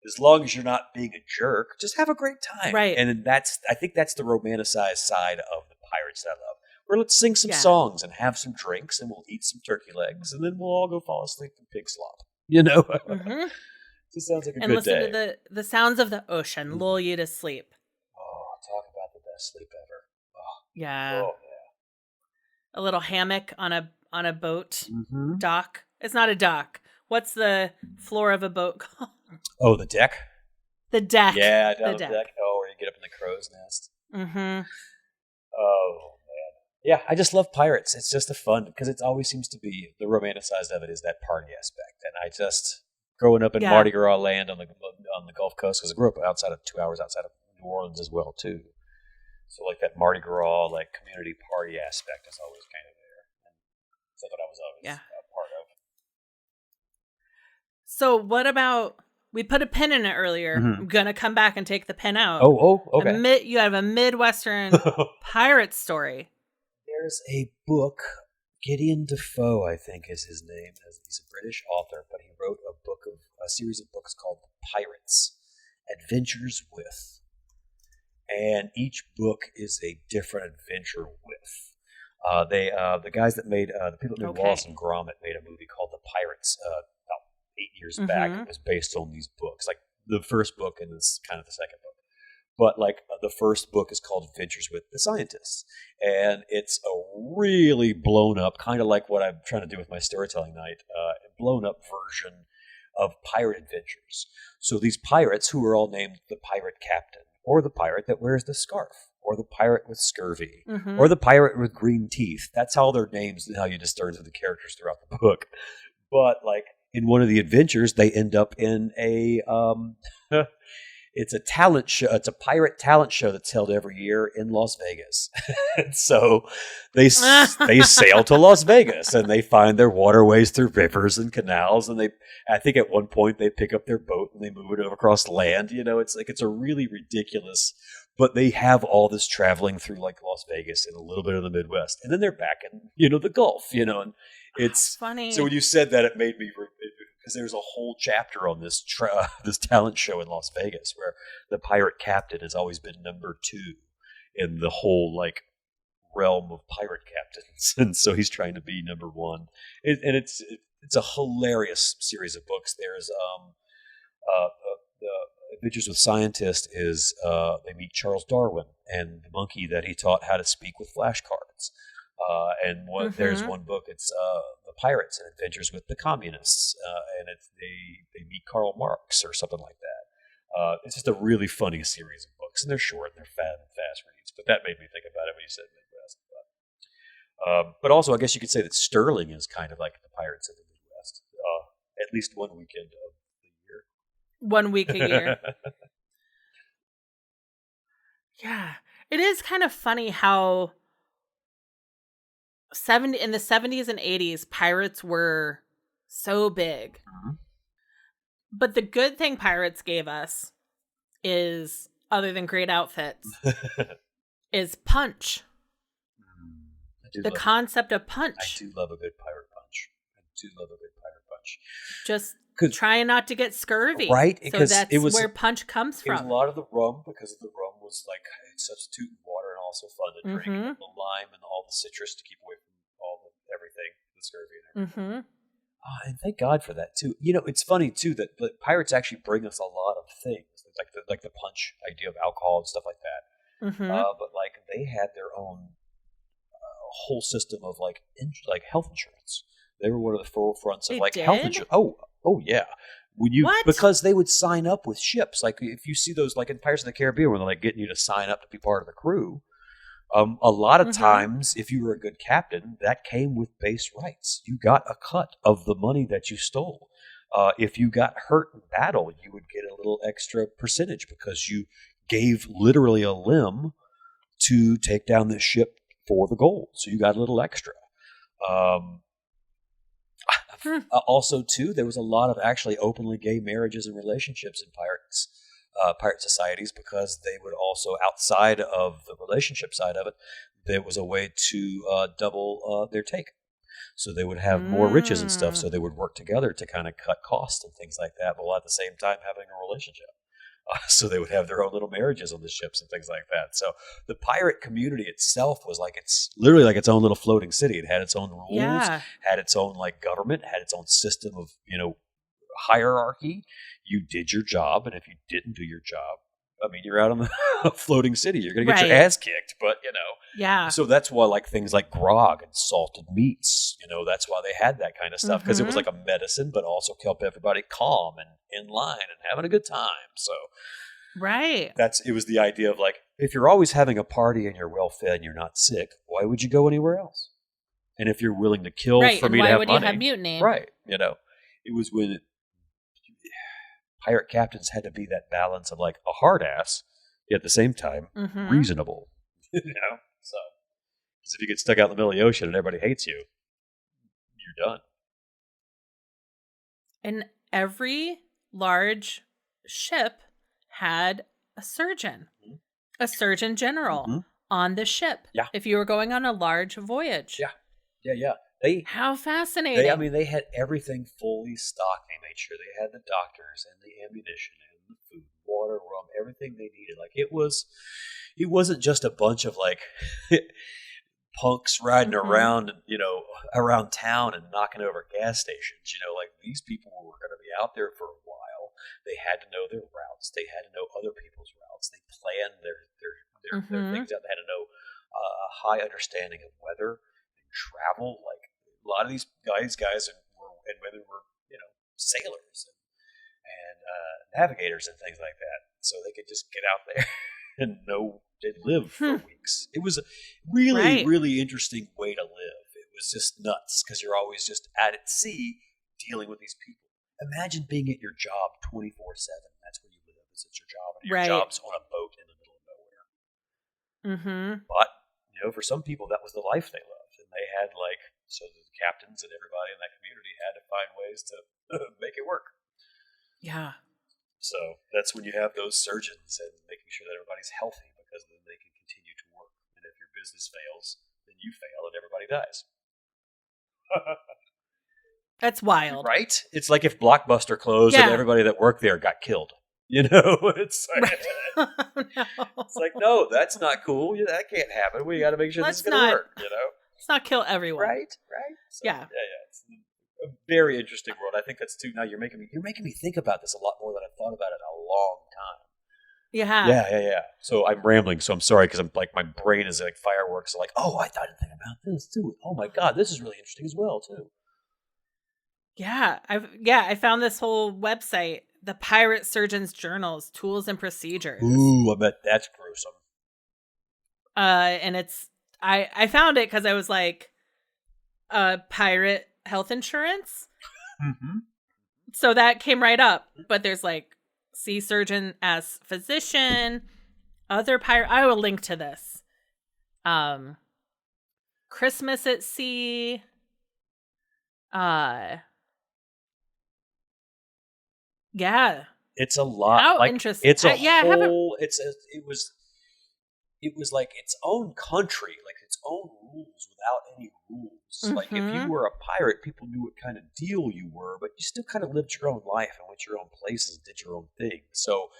As long as you're not being a jerk, just have a great time. Right. And I think that's the romanticized side of the pirates that I love. Where let's sing some songs and have some drinks, and we'll eat some turkey legs, and then we'll all go fall asleep in pig slop. You know? It sounds like a good day. And listen to the sounds of the ocean lull you to sleep. Oh, talk about the best sleep ever. Oh. Yeah. Oh, yeah. A little hammock on a boat dock. It's not a dock. What's the floor of a boat called? Oh, the deck? The deck. Yeah, down the deck. Oh, where you get up in the crow's nest. Mm-hmm. Oh, man. Yeah, I just love pirates. It's just a fun, because it always seems to be, the romanticized of it is that party aspect. And I just, growing up in Mardi Gras land on the Gulf Coast, because I grew up 2 hours outside of New Orleans as well, too. So, like, that Mardi Gras, like, community party aspect is always kind of there. And something I was always a part of. So what about, we put a pin in it earlier. I'm going to come back and take the pin out. Oh, okay. You have a Midwestern pirate story. There's a book, Gideon Defoe, I think is his name. He's a British author, but he wrote a series of books called Pirates, Adventures With. And each book is a different adventure with. The guys that made, the people that made Wallace and Gromit made a movie called The Pirates, 8 years back. It was based on these books, like the first book and this kind of the second book. But like the first book is called Adventures with the Scientists, and it's a really blown up, kind of like what I'm trying to do with my storytelling night, blown up version of pirate adventures. So these pirates, who are all named the pirate captain, or the pirate that wears the scarf, or the pirate with scurvy, or the pirate with green teeth. That's how their names and how you discern the characters throughout the book. But like, in one of the adventures, they end up in a it's a talent show. It's a pirate talent show that's held every year in Las Vegas. So they sail to Las Vegas, and they find their waterways through rivers and canals. And I think at one point they pick up their boat and they move it over across land. You know, it's like, it's a really ridiculous But they have all this traveling through like Las Vegas and a little bit of the Midwest, and then they're back in the Gulf, and it's Funny. So when you said that, it made me because there's a whole chapter on this this talent show in Las Vegas where the pirate captain has always been number 2 in the whole like realm of pirate captains, and so he's trying to be number 1. And it's a hilarious series of books. There's the Adventures with Scientist is they meet Charles Darwin and the monkey that he taught how to speak with flashcards. There's one book. It's the Pirates and Adventures with the Communists, and they meet Karl Marx or something like that. It's just a really funny series of books, and they're short and they're fast reads. But that made me think about it when you said Midwest. But also, I guess you could say that Sterling is kind of like the Pirates of the Midwest, at least one weekend of the year. 1 week a year. Yeah. It is kind of funny how in the 70s and 80s, pirates were so big. Mm-hmm. But the good thing pirates gave us is, other than great outfits, is punch. The concept of punch. I do love a good pirate punch. Just trying not to get scurvy. Right? So that's where punch comes from. It was a lot of the rum, because the rum was like substituting water and also fun to drink. And the lime and all the citrus to keep away from everything, the scurvy and everything. And thank God for that too. It's funny too that pirates actually bring us a lot of things, like the punch idea of alcohol and stuff like that. But like they had their own whole system of like health insurance. They were one of the forefronts of health insurance. Oh yeah. Because they would sign up with ships. Like if you see those like in Pirates of the Caribbean, where they're like getting you to sign up to be part of the crew. A lot of times, if you were a good captain, that came with base rights. You got a cut of the money that you stole. If you got hurt in battle, you would get a little extra percentage because you gave literally a limb to take down the ship for the gold. So you got a little extra. Also, too, there was a lot of actually openly gay marriages and relationships in pirate societies, because they would also, outside of the relationship side of it, there was a way to double their take. So they would have more riches and stuff, so they would work together to kind of cut costs and things like that, while at the same time having a relationship. So they would have their own little marriages on the ships and things like that. So the pirate community itself was it's literally like its own little floating city. It had its own rules, had its own like government, had its own system of, hierarchy. You did your job, and if you didn't do your job, I mean, you're out on the floating city. You're going to get your ass kicked, but Yeah. So that's why like things like grog and salted meats, that's why they had that kind of stuff, because it was like a medicine, but also kept everybody calm and in line and having a good time. So it was the idea of like, if you're always having a party and you're well fed and you're not sick, why would you go anywhere else? And if you're willing to kill for me to have money, why would you have mutiny? Right. It was when pirate captains had to be that balance of like a hard ass, yet at the same time reasonable. So because if you get stuck out in the middle of the ocean and everybody hates you, you're done. And every large ship had a surgeon general on the ship. Yeah. If you were going on a large voyage. Yeah. How fascinating. They had everything fully stocked. They made sure they had the doctors and the ammunition and the food, water, rum, everything they needed. Like it wasn't just a bunch of like punks riding around, around town and knocking over gas stations. Like these people were going to be out there for a while. They had to know their routes. They had to know other people's routes. They planned their things out. They had to know a high understanding of weather and travel. Like a lot of these guys and women were, sailors and navigators and things like that. So they could just get out there and live for weeks. It was a really, really interesting way to live. It was just nuts because you're always just at sea dealing with these people. Imagine being at your job 24/7. That's where you live. It's your job. And your job's on a boat in the middle of nowhere. But, for some people, that was the life they loved. And they had so the captains and everybody in that community had to find ways to make it work. Yeah. So that's when you have those surgeons and making sure that everybody's healthy, because then they can continue to work. And if your business fails, then you fail and everybody dies. That's wild. Right? It's like if Blockbuster closed and everybody that worked there got killed. It's like, no. It's like, no, that's not cool. That can't happen. We got to make sure this is going to work. Let's not kill everyone. Right. So, yeah. It's a very interesting world. I think that's too. Now you're making me think about this a lot more than I've thought about it in a long time. Yeah. So I'm rambling. So I'm sorry because I'm like my brain is like fireworks. Like, oh, I thought anything about this too. Oh my God, this is really interesting as well too. Yeah, I found this whole website, the Pirate Surgeon's Journals, Tools and Procedures. Ooh, I bet that's gruesome. And I found it because I was like, pirate health insurance. Mm-hmm. So that came right up. But there's like sea surgeon as physician, other pirate. I will link to this. Christmas at sea. Yeah. It's a lot. How like, interesting. It's a whole. It was like its own country, like its own rules without any rules. Mm-hmm. Like if you were a pirate, people knew what kind of deal you were, but you still kind of lived your own life and went your own places, and did your own thing. So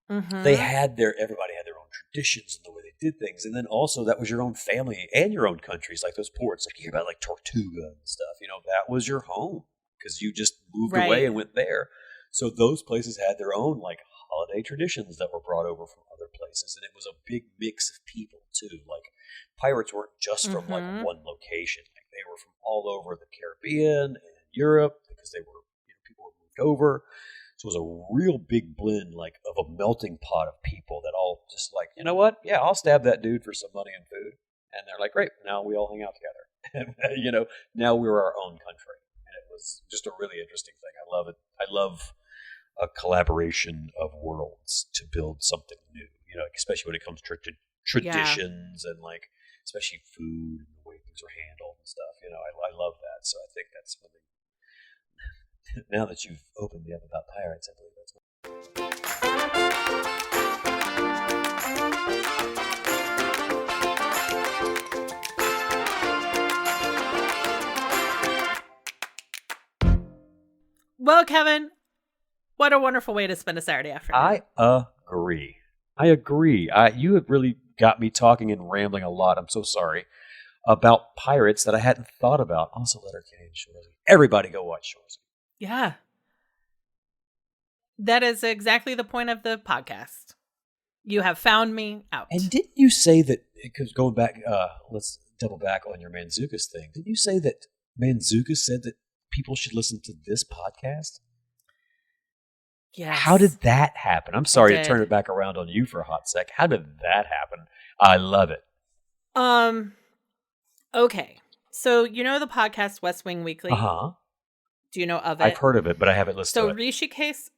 everybody had their own traditions and the way they did things, and then also that was your own family and your own countries, like those ports, like you hear about like Tortuga and stuff. That was your home because you just moved away and went there. So those places had their own like holiday traditions that were brought over from other places, and it was a big mix of people too. Like pirates weren't just from like one location; like they were from all over the Caribbean and Europe because they were people had moved over. So it was a real big blend, like of a melting pot of people that all just like, you know what? Yeah, I'll stab that dude for some money and food, and they're like, great, now we all hang out together, and now we're our own country, and it was just a really interesting thing. I love it. I love a collaboration of worlds to build something new, especially when it comes to traditions and like, especially food and the way things are handled and stuff. I love that. So I think that's something, now that you've opened me up about pirates, I believe that's Well, Kevin, what a wonderful way to spend a Saturday afternoon. I agree. You have really got me talking and rambling a lot. I'm so sorry about pirates that I hadn't thought about. Also, Letterkenny and Shoresy. Everybody go watch Shoresy. Yeah. That is exactly the point of the podcast. You have found me out. And didn't you say that, because going back, let's double back on your Manzukis thing. Didn't you say that Manzukis said that people should listen to this podcast? Yes. How did that happen? I'm sorry to turn it back around on you for a hot sec. How did that happen? I love it. Okay. So the podcast West Wing Weekly? Uh-huh. Do you know of it? I've heard of it, but I haven't listened to it. So Rishikesh.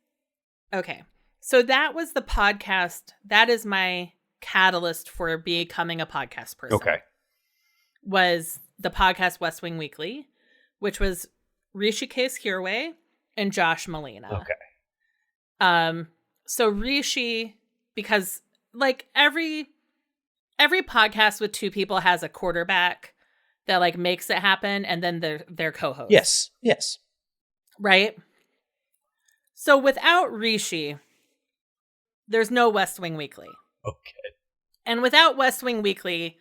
Okay. So that was the podcast. That is my catalyst for becoming a podcast person. Okay. Was the podcast West Wing Weekly, which was Rishikesh Hirway and Josh Molina. Okay. So Rishi, because like every podcast with two people has a quarterback that like makes it happen, and then their co-host. Yes. Right? So without Rishi, there's no West Wing Weekly. Okay. And without West Wing Weekly,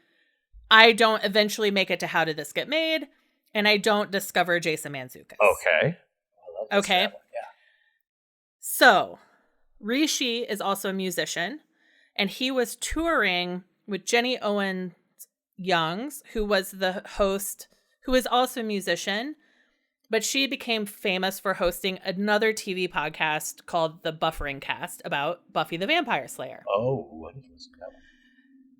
I don't eventually make it to How Did This Get Made, and I don't discover Jason Mantzoukas. Okay. I love this. Okay. Yeah. So, Rishi is also a musician, and he was touring with Jenny Owen Youngs, who was the host, who is also a musician, but she became famous for hosting another TV podcast called The Buffering Cast about Buffy the Vampire Slayer. Oh, I didn't listen to that one.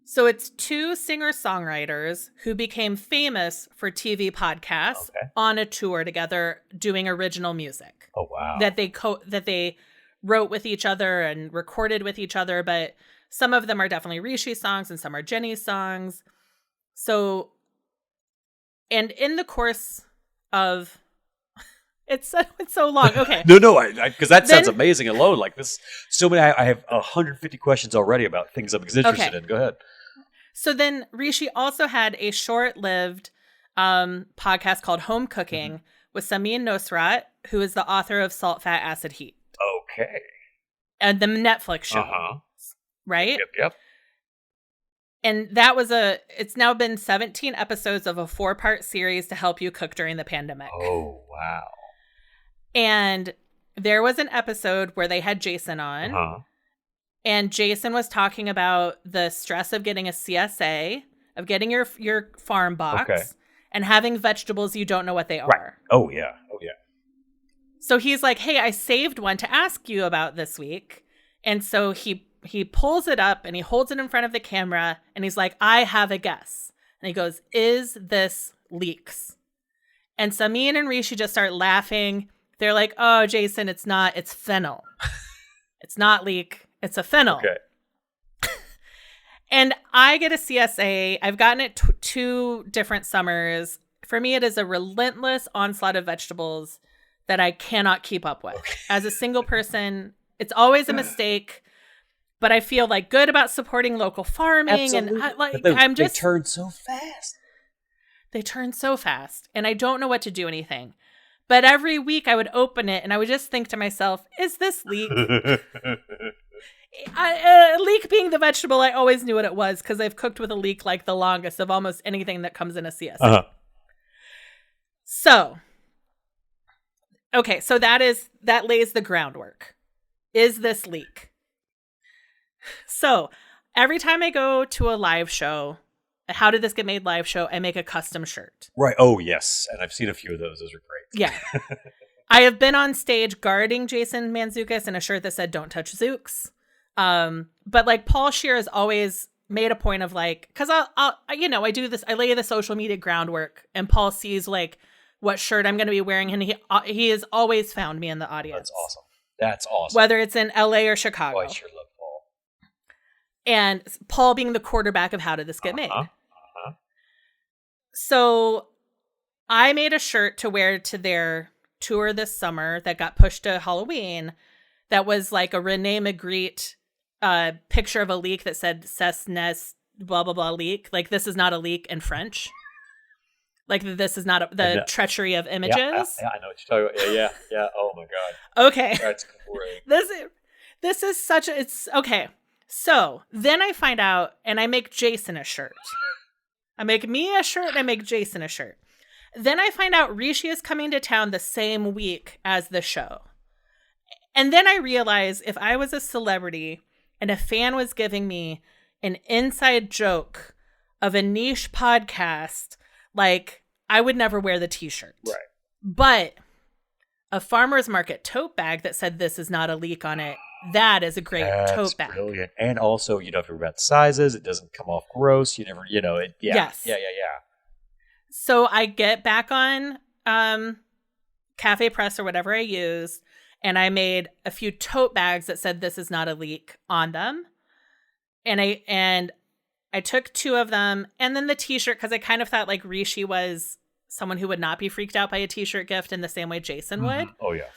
So it's two singer-songwriters who became famous for TV podcasts on a tour together doing original music. Oh, wow. That they wrote with each other and recorded with each other, but some of them are definitely Rishi songs and some are Jenny's songs. So, and in the course of It's so long. Okay. No, because that sounds Then- amazing alone. Like this, so many. I have 150 questions already about things I'm interested in. Go ahead. So then Rishi also had a short-lived podcast called Home Cooking with Samin Nosrat, who is the author of Salt, Fat, Acid, Heat. Okay. And the Netflix show. Right? Yep. And it's now been 17 episodes of a 4-part series to help you cook during the pandemic. Oh, wow. And there was an episode where they had Jason on. And Jason was talking about the stress of getting a CSA, of getting your farm box, and having vegetables you don't know what they are. Right. Oh, yeah. So he's like, hey, I saved one to ask you about this week. And so he pulls it up and he holds it in front of the camera and he's like, I have a guess. And he goes, is this leeks? And Samin and Rishi just start laughing. They're like, oh, Jason, it's not. It's fennel. It's not leek. It's a fennel. Okay. And I get a CSA. I've gotten it 2 different summers. For me, it is a relentless onslaught of vegetables that I cannot keep up with. Okay. As a single person, it's always a mistake. But I feel like good about supporting local farming. Absolutely. And they turn so fast. They turn so fast. And I don't know what to do anything. But every week I would open it and I would just think to myself, is this leek? Leek being the vegetable, I always knew what it was because I've cooked with a leek like the longest of almost anything that comes in a CSA. So, okay, so that lays the groundwork. Is this leek? So every time I go to a live show, How Did This Get Made live show, I make a custom shirt. Right. Oh, yes. And I've seen a few of those. Those are great. Yeah. I have been on stage guarding Jason Mantzoukas in a shirt that said, don't touch Zooks. But like Paul Scheer has always made a point of like, cause I do this, I lay the social media groundwork and Paul sees like what shirt I'm going to be wearing. And he has always found me in the audience. That's awesome. Whether it's in LA or Chicago. Oh, I sure love Paul. And Paul being the quarterback of How Did This Get Made? So I made a shirt to wear to their tour this summer that got pushed to Halloween. That was like a Rene Magritte picture of a leek that said "Cessnes blah blah blah leek." Like this is not a leek in French. Like this is not the treachery of images. Yeah, I know what you're talking about. Yeah. Oh my god. Okay. That's great. This is such a. It's okay. So then I find out, and I make Jason a shirt. I make me a shirt, and I make Jason a shirt. Then I find out Rishi is coming to town the same week as the show. And then I realize if I was a celebrity and a fan was giving me an inside joke of a niche podcast, like I would never wear the t-shirt. Right. But a farmer's market tote bag that said this is not a leek on it, that is a great tote bag. Brilliant. And also you don't have to worry about sizes. It doesn't come off gross. You never, Yes. Yeah. So I get back on Cafe Press or whatever I use, and I made a few tote bags that said this is not a leek on them. And I took 2 of them, and then the t-shirt, because I kind of thought like Rishi was someone who would not be freaked out by a t-shirt gift in the same way Jason would. Oh yeah.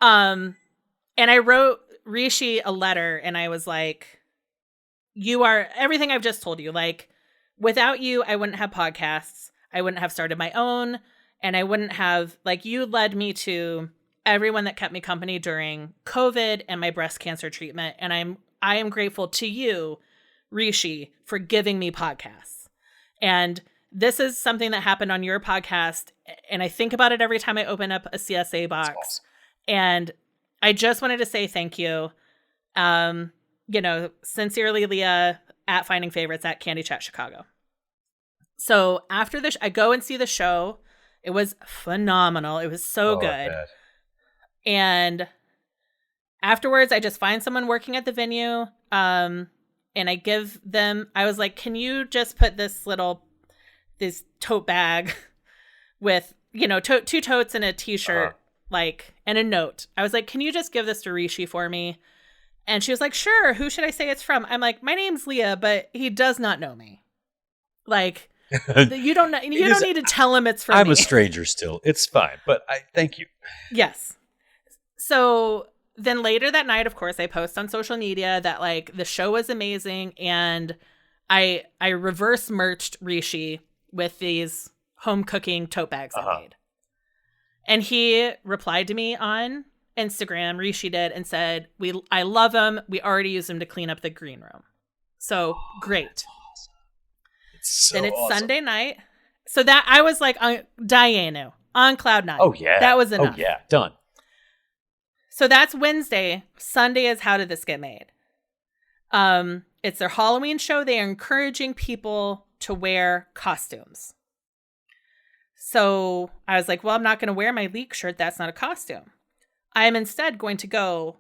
And I wrote Rishi a letter, and I was like, you are everything I've just told you. Like, without you, I wouldn't have podcasts. I wouldn't have started my own. And I wouldn't have, like, you led me to everyone that kept me company during COVID and my breast cancer treatment. And I am grateful to you, Rishi, for giving me podcasts. And this is something that happened on your podcast. And I think about it every time I open up a CSA box. Awesome. And I just wanted to say thank you. Sincerely, Leah, at Finding Favorites at Candy Chat Chicago. So after this, I go and see the show. It was phenomenal. It was so good. And afterwards, I just find someone working at the venue. And I give them, I was like, can you just put this tote bag with, 2 totes and a t-shirt, and a note. I was like, can you just give this to Rishi for me? And she was like, sure. Who should I say it's from? I'm like, my name's Leah, but he does not know me. Like, You don't need to tell him it's for me. I'm a stranger still. It's fine, but I thank you. Yes. So then later that night, of course, I post on social media that like the show was amazing, and I reverse merched Rishi with these home cooking tote bags I made. And he replied to me on Instagram, Rishi did, and said, I love him. We already used him to clean up the green room. So great. So then it's awesome. Sunday night. So that I was like on Diana on cloud 9. Oh yeah. That was enough. Oh yeah. Done. So that's Wednesday. Sunday is How Did This Get Made? It's their Halloween show. They are encouraging people to wear costumes. So I was like, well, I'm not going to wear my leak shirt. That's not a costume. I am instead going to go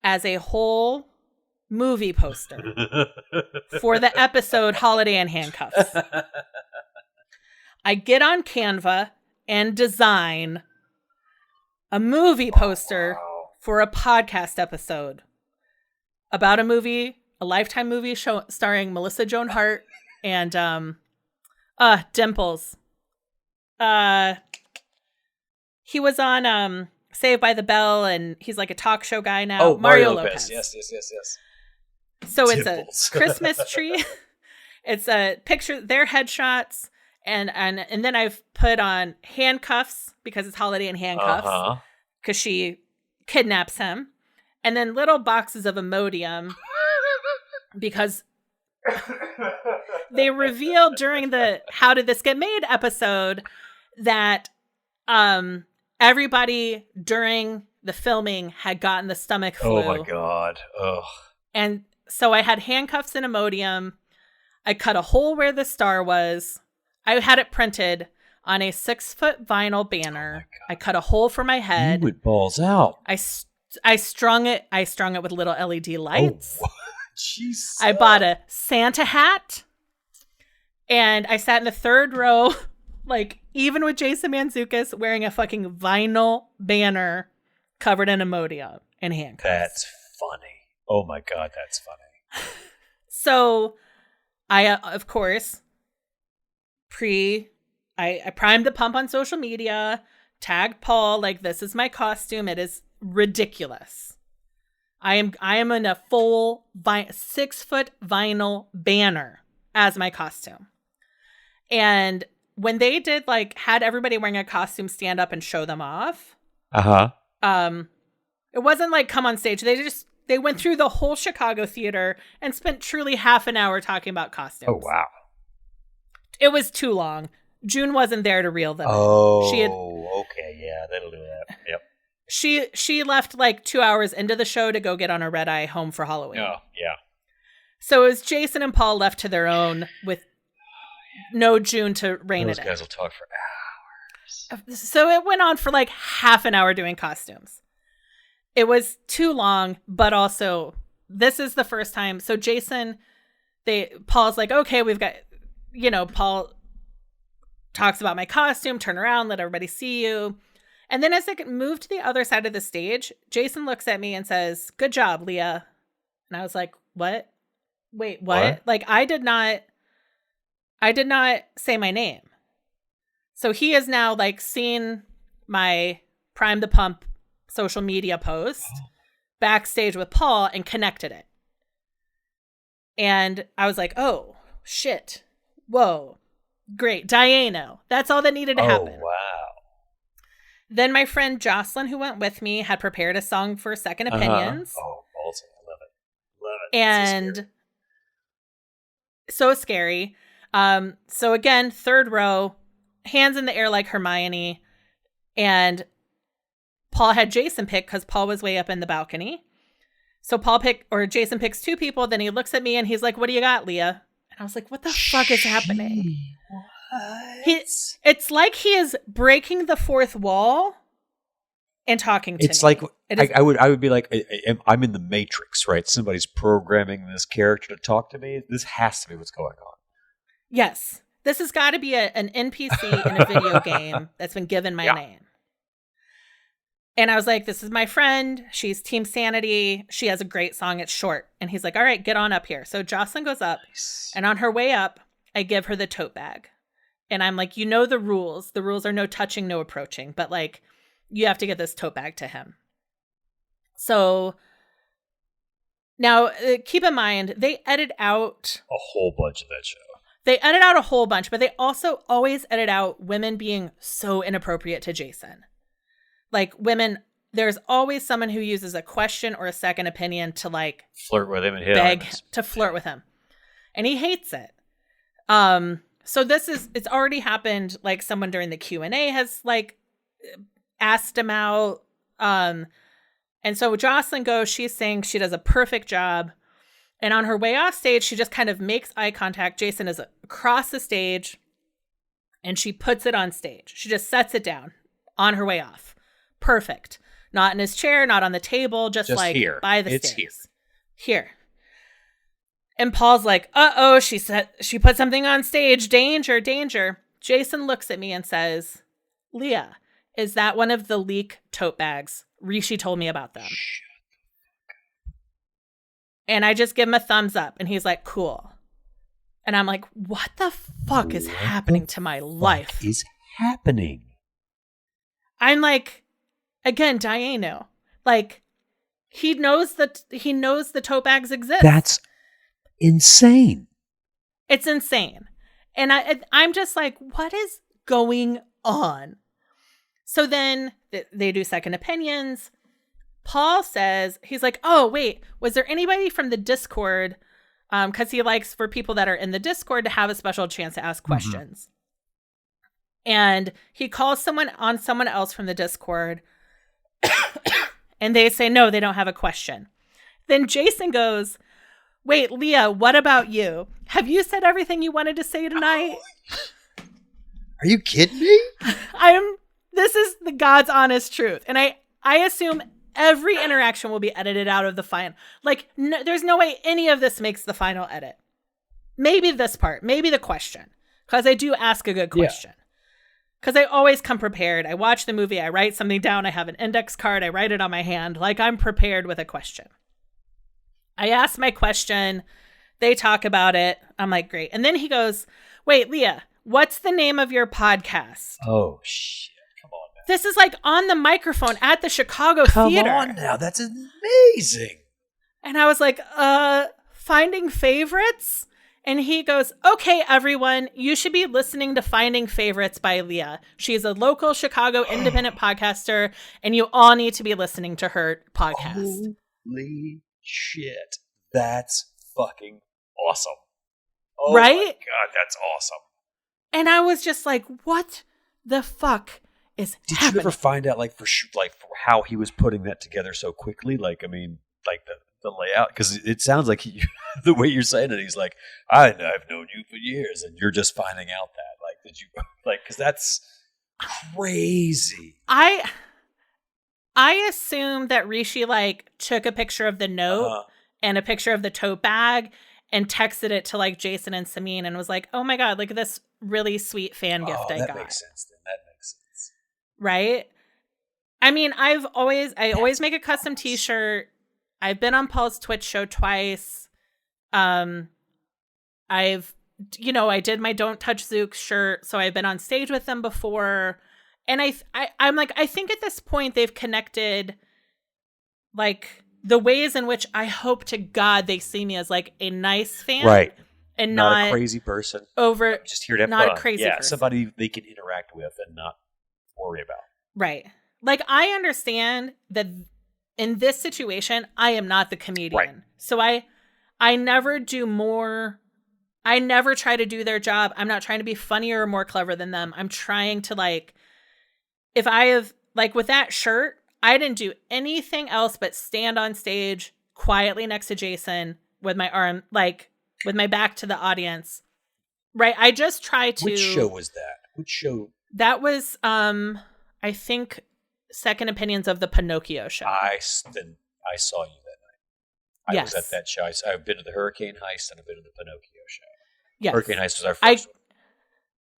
as a whole movie poster for the episode Holiday in Handcuffs. I get on Canva and design a movie poster for a podcast episode about a movie, a Lifetime movie show starring Melissa Joan Hart and Dimples. He was on Saved by the Bell, and he's like a talk show guy now. Oh, Mario Lopez. Yes. So Dimples. It's a Christmas tree. It's a picture, their headshots, and then I've put on handcuffs because it's Holiday in Handcuffs because she kidnaps him, and then little boxes of Imodium because they revealed during the How Did This Get Made episode that everybody during the filming had gotten the stomach flu. Oh my God. Oh. And so I had handcuffs and Imodium. I cut a hole where the star was. I had it printed on a 6-foot vinyl banner. I cut a hole for my head. You would balls out. I strung it. I strung it with little LED lights. Oh, jeez. I bought a Santa hat. And I sat in the third row, like even with Jason Mantzoukas wearing a fucking vinyl banner covered in Imodium and handcuffs. That's funny. Oh my God, that's funny. So I, of course, I primed the pump on social media, tagged Paul, like, this is my costume. It is ridiculous. I am in a full 6-foot vinyl banner as my costume. And when they did, like, had everybody wearing a costume stand up and show them off. It wasn't like come on stage. They went through the whole Chicago theater and spent truly half an hour talking about costumes. Oh, wow. It was too long. June wasn't there to reel them in. Okay. Yeah, that'll do that. Yep. She left like 2 hours into the show to go get on a red eye home for Halloween. Oh, yeah. So it was Jason and Paul left to their own with no June to rein it in. Those guys will talk for hours. So it went on for like half an hour doing costumes. It was too long, but also this is the first time. So Paul's like, okay, we've got, Paul talks about my costume, turn around, let everybody see you. And then as I move to the other side of the stage, Jason looks at me and says, good job, Leah. And I was like, what? Wait, what? Like, I did not say my name. So he has now like seen my Prime the Pump social media post backstage with Paul and connected it. And I was like, oh, shit. Whoa. Great. Diana. That's all that needed to happen. Oh, wow. Then my friend Jocelyn, who went with me, had prepared a song for Second Opinions. Oh, ballsy. I love it. And so scary. So again, third row, hands in the air like Hermione. And Paul had Jason pick because Paul was way up in the balcony. So Jason picks 2 people. Then he looks at me and he's like, what do you got, Leah? And I was like, what the fuck is happening? It's like he is breaking the fourth wall and talking to me. It's like I would be like, I'm in the Matrix, right? Somebody's programming this character to talk to me. This has to be what's going on. Yes. This has got to be an NPC in a video game that's been given my name. And I was like, this is my friend. She's Team Sanity. She has a great song. It's short. And he's like, all right, get on up here. So Jocelyn goes up. Nice. And on her way up, I give her the tote bag. And I'm like, you know the rules. The rules are no touching, no approaching. But like, you have to get this tote bag to him. So now keep in mind, they edit out a whole bunch of that show. They edit out a whole bunch, but they also always edit out women being so inappropriate to Jason. Like women, there's always someone who uses a question or a second opinion to like flirt with him and hit beg to flirt with him. And he hates it. So it's already happened. Like someone during the Q&A has like asked him out. And so Jocelyn goes, she's saying she does a perfect job. And on her way off stage, she just kind of makes eye contact. Jason is across the stage and she puts it on stage. She just sets it down on her way off. Perfect. Not in his chair, not on the table, just like here. By the stairs. Here. And Paul's like, uh-oh, she put something on stage. Danger, danger. Jason looks at me and says, Leah, is that one of the leak tote bags? Rishi told me about them. And I just give him a thumbs up. And he's like, cool. And I'm like, what the fuck is happening to my life? What is happening? I'm like, again, Diano. Like, he knows the tote bags exist. That's insane. It's insane. And I'm just like, what is going on? So then they do second opinions. Paul says, he's like, oh, wait, was there anybody from the Discord? Because he likes for people that are in the Discord to have a special chance to ask questions. And he calls someone else from the Discord. And they say, no, they don't have a question. Then Jason goes, wait, Leah, what about you? Have you said everything you wanted to say tonight? Are you kidding me? This is the God's honest truth. And I assume every interaction will be edited out of the final. Like, no, there's no way any of this makes the final edit. Maybe this part, maybe the question. Because I do ask a good question. Because I always come prepared. I watch the movie, I write something down, I have an index card, I write it on my hand. Like, I'm prepared with a question. I ask my question, they talk about it. I'm like, great. And then he goes, wait, Leah, what's the name of your podcast? Oh, shit. Come on now. This is like on the microphone at the Chicago Theater. Come on now. That's amazing. And I was like, Finding Favorites? And he goes, okay, everyone, you should be listening to Finding Favorites by Leah. She's a local Chicago independent podcaster, and you all need to be listening to her podcast. Holy shit. That's fucking awesome. Oh right? My God, that's awesome. And I was just like, what the fuck is happening? Did you ever find out, like, for how he was putting that together so quickly? Like, I mean, like the layout? Because it sounds like the way you're saying it, he's like, I've known you for years, and you're just finding out that. Like, did you, like, because that's crazy. I assume that Rishi, like, took a picture of the note and a picture of the tote bag and texted it to, like, Jason and Samin and was like, oh my God, look at this really sweet fan gift I got. That makes sense then. That makes sense. Right? I mean, I always make a custom t-shirt. I've been on Paul's Twitch show twice. I did my Don't Touch Zook shirt, so I've been on stage with them before. And I'm like, I think at this point they've connected, like, the ways in which I hope to God they see me as, like, a nice fan. Right. And not a crazy person. Just here to have not fun. A crazy person. Somebody they can interact with and not worry about. Right. Like, I understand that in this situation, I am not the comedian. Right. So I never do more. I never try to do their job. I'm not trying to be funnier or more clever than them. I'm trying to, like, if I have, like, with that shirt, I didn't do anything else but stand on stage quietly next to Jason with my arm, like, with my back to the audience. Right. I just try to. Which show was that? Which show? That was, I think, Second Opinions of the Pinocchio show. I saw you that night. I was at that show. I've been to the Hurricane Heist and I've been to the Pinocchio show. Yes. Hurricane Heist was our first one.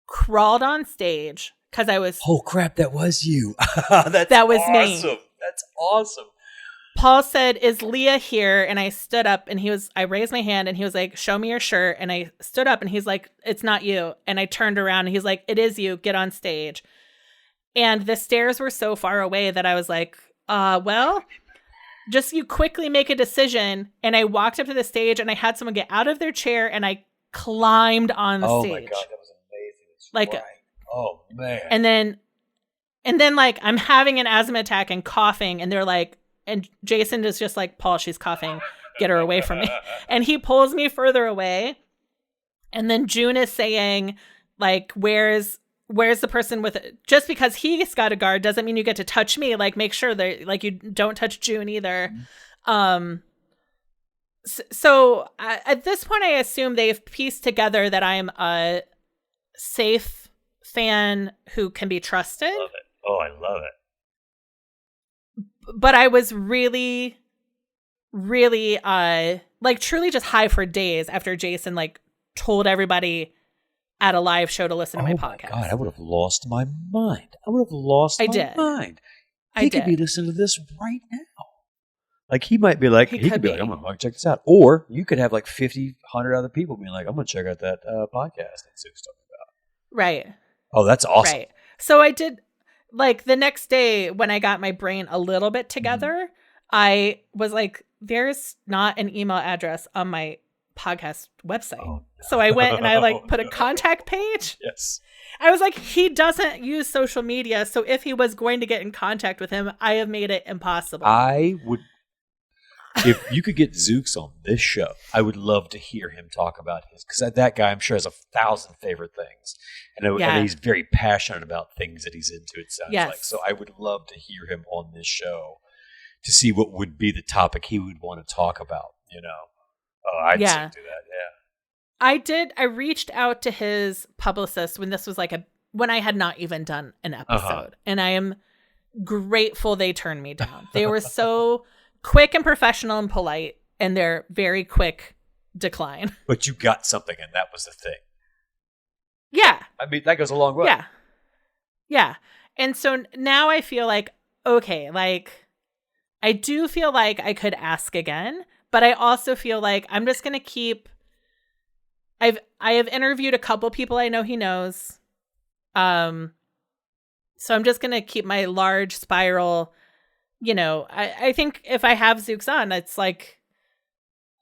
Crawled on stage because I was... Oh, crap, that was you. That was awesome. me. That's awesome. Paul said, "Is Leah here?" And I stood up and I raised my hand and he was like, "Show me your shirt." And I stood up and he's like, "It's not you." And I turned around and he's like, "It is you. Get on stage." And the stairs were so far away that I was like, well, just you quickly make a decision. And I walked up to the stage and I had someone get out of their chair and I climbed on the stage. Oh my God, that was amazing. That's like, right. Oh man. And then like I'm having an asthma attack and coughing and they're like, and Jason is just like, "Paul, she's coughing. Get her away from me." And he pulls me further away. And then June is saying, like, where's the person with it? Just because he's got a guard doesn't mean you get to touch me. Like, make sure that like you don't touch June either. So at this point, I assume they've pieced together that I'm a safe fan who can be trusted. Love it. Oh, I love it. But I was really, really, like truly just high for days after Jason like told everybody at a live show to listen to my podcast. God, I would have lost my mind. I would have lost my mind. He could be listening to this right now. Like he might be like, he could be like, "I'm going to check this out." Or you could have like 50, 100 other people being like, "I'm going to check out that podcast that Sue's talking about." Right. Oh, that's awesome. Right. So I did, like the next day when I got my brain a little bit together, I was like, there's not an email address on my podcast website. Oh, no. So I went and I like put a contact page. Yes. I was like, he doesn't use social media. So if he was going to get in contact with him, I have made it impossible. I would, if you could get Zooks on this show, I would love to hear him talk about his, because that guy I'm sure has 1,000 favorite things. And he's very passionate about things that he's into, it sounds like. So I would love to hear him on this show to see what would be the topic he would want to talk about, you know. Oh, I'd do that, I reached out to his publicist when this was like when I had not even done an episode. And I am grateful they turned me down. They were so quick and professional and polite, and their very quick decline. But you got something, and that was the thing. Yeah. I mean, that goes a long way. Yeah. Yeah. And so now I feel like, okay, like I do feel like I could ask again, but I also feel like I'm just going to keep, I have interviewed a couple people I know he knows. So I'm just going to keep my large spiral, you know, I think if I have Zooks on, it's like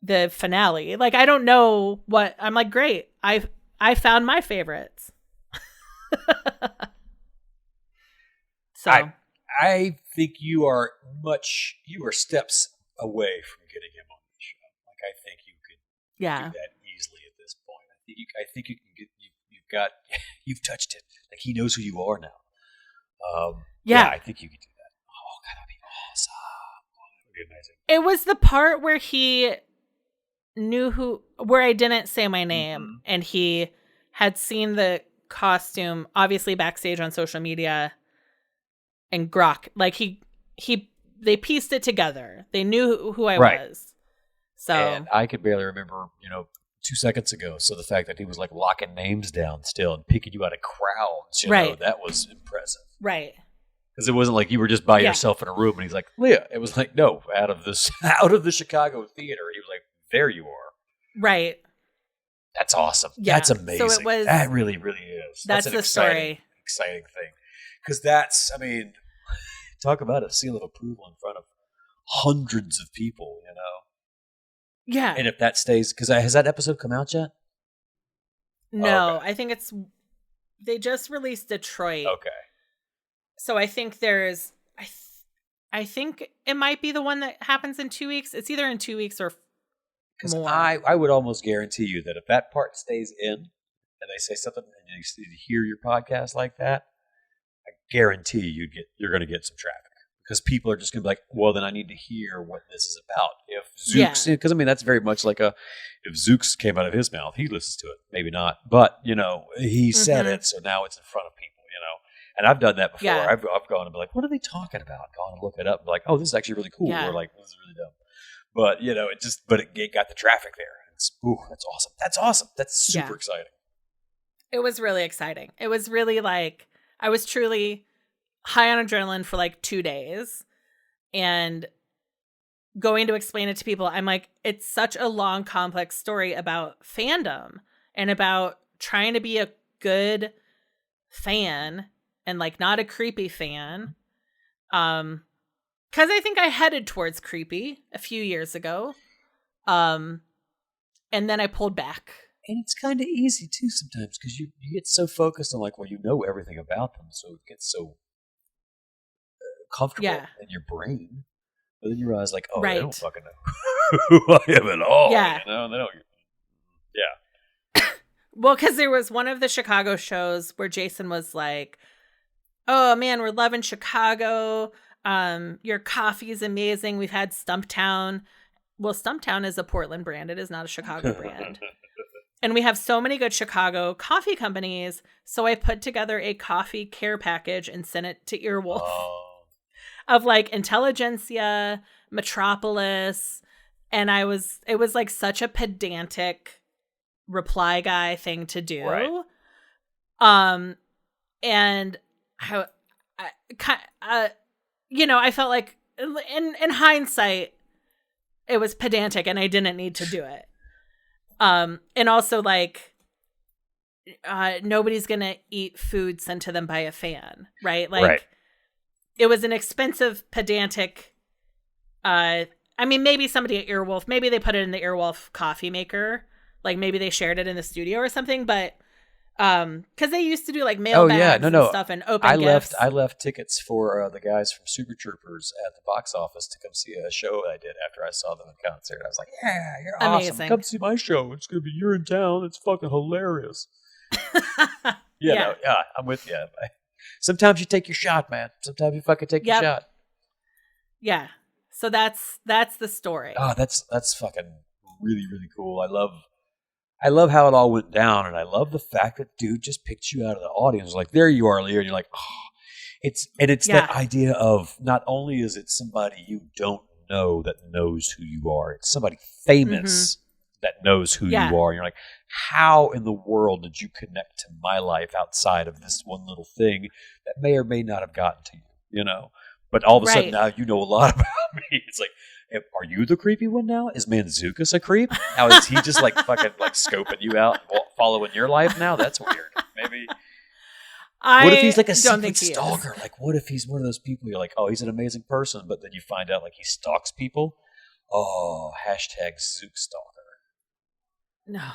the finale. Like, I don't know what, I'm like, great. I found my favorites. So I think you are steps away from getting him on the show. Like, I think you could do that easily at this point. I think you can get, you've touched it. Like, he knows who you are now. I think you could do that. Oh, God, that'd be awesome. That would be amazing. It was the part where he knew where I didn't say my name, and he had seen the costume, obviously backstage on social media, and Grok, like they pieced it together. They knew who I was. So, and I could barely remember, 2 seconds ago. So the fact that he was like locking names down still and picking you out of crowds, you know, that was impressive. Right. Because it wasn't like you were just by yourself in a room and he's like, "Leah." It was like, no, out of the Chicago theater. He was like, "There you are." Right. That's awesome. Yeah. That's amazing. So that really, really is. That's the exciting thing. Because talk about a seal of approval in front of hundreds of people, you know? Yeah. And if that stays, because has that episode come out yet? No, okay. I think they just released Detroit. Okay. So I think I think it might be the one that happens in 2 weeks. It's either in 2 weeks or more. I would almost guarantee you that if that part stays in and they say something and you hear your podcast like that, I guarantee you're going to get some traffic because people are just going to be like, well, then I need to hear what this is about. If Zooks, because that's very much like if Zooks came out of his mouth, he listens to it. Maybe not, but he said it, so now it's in front of people. And I've done that before. Yeah. I've gone and be like, what are they talking about? Gone and look it up and be like, oh, this is actually really cool. Yeah. Or like, this is really dumb. But, it got the traffic there. That's awesome. That's awesome. That's super exciting. It was really exciting. It was really like, I was truly high on adrenaline for like 2 days. And going to explain it to people, I'm like, it's such a long, complex story about fandom and about trying to be a good fan and like not a creepy fan. Because I think I headed towards creepy a few years ago. And then I pulled back. And it's kind of easy too sometimes because you get so focused on like, well, you know everything about them, so it gets so comfortable in your brain. But then you realize, like, oh, they don't fucking know who I am at all. Yeah. You know, they don't. Yeah. Well, because there was one of the Chicago shows where Jason was like, oh man, we're loving Chicago. Your coffee is amazing. We've had Stumptown. Well, Stumptown is a Portland brand. It is not a Chicago brand. And we have so many good Chicago coffee companies. So I put together a coffee care package and sent it to Earwolf of like Intelligentsia, Metropolis. And it was like such a pedantic reply guy thing to do. Right. And I felt like in hindsight, it was pedantic and I didn't need to do it. And also like, nobody's going to eat food sent to them by a fan, right? Like it was an expensive, pedantic, I mean, maybe somebody at Earwolf, maybe they put it in the Earwolf coffee maker. Like maybe they shared it in the studio or something, but because they used to do like mail bags and stuff and open gifts. I left tickets for the guys from Super Troopers at the box office to come see a show I did after I saw them in concert. I was like, yeah, you're awesome. Come see my show. It's gonna be you're in town. It's fucking hilarious. Yeah, I'm with you. Sometimes you take your shot, man. Sometimes you fucking take your shot. Yeah. So that's the story. Oh, that's fucking really, really cool. I love how it all went down, and I love the fact that dude just picked you out of the audience. Like, there you are, Leah, and you're like, oh. It's that idea of not only is it somebody you don't know that knows who you are, it's somebody famous that knows who you are. And you're like, how in the world did you connect to my life outside of this one little thing that may or may not have gotten to you, you know? But all of a sudden now you know a lot about me. It's like, are you the creepy one now? Is Manzukis a creep? Now is he just like fucking like scoping you out and following your life now? That's weird. Maybe. What if he's like a secret stalker? Like, what if he's one of those people you're like, oh, he's an amazing person, but then you find out like he stalks people? Oh, #Zook stalker. No.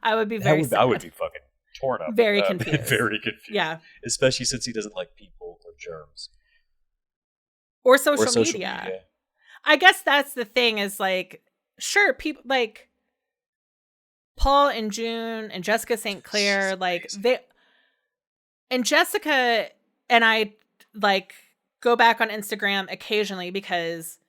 I would be very sad. I would be fucking torn up. Very confused. Very confused. Yeah. Especially since he doesn't like people or germs. Or social media. I guess that's the thing is like, sure, people like Paul and June and Jessica St. Clair, like Jessica and I like go back on Instagram occasionally because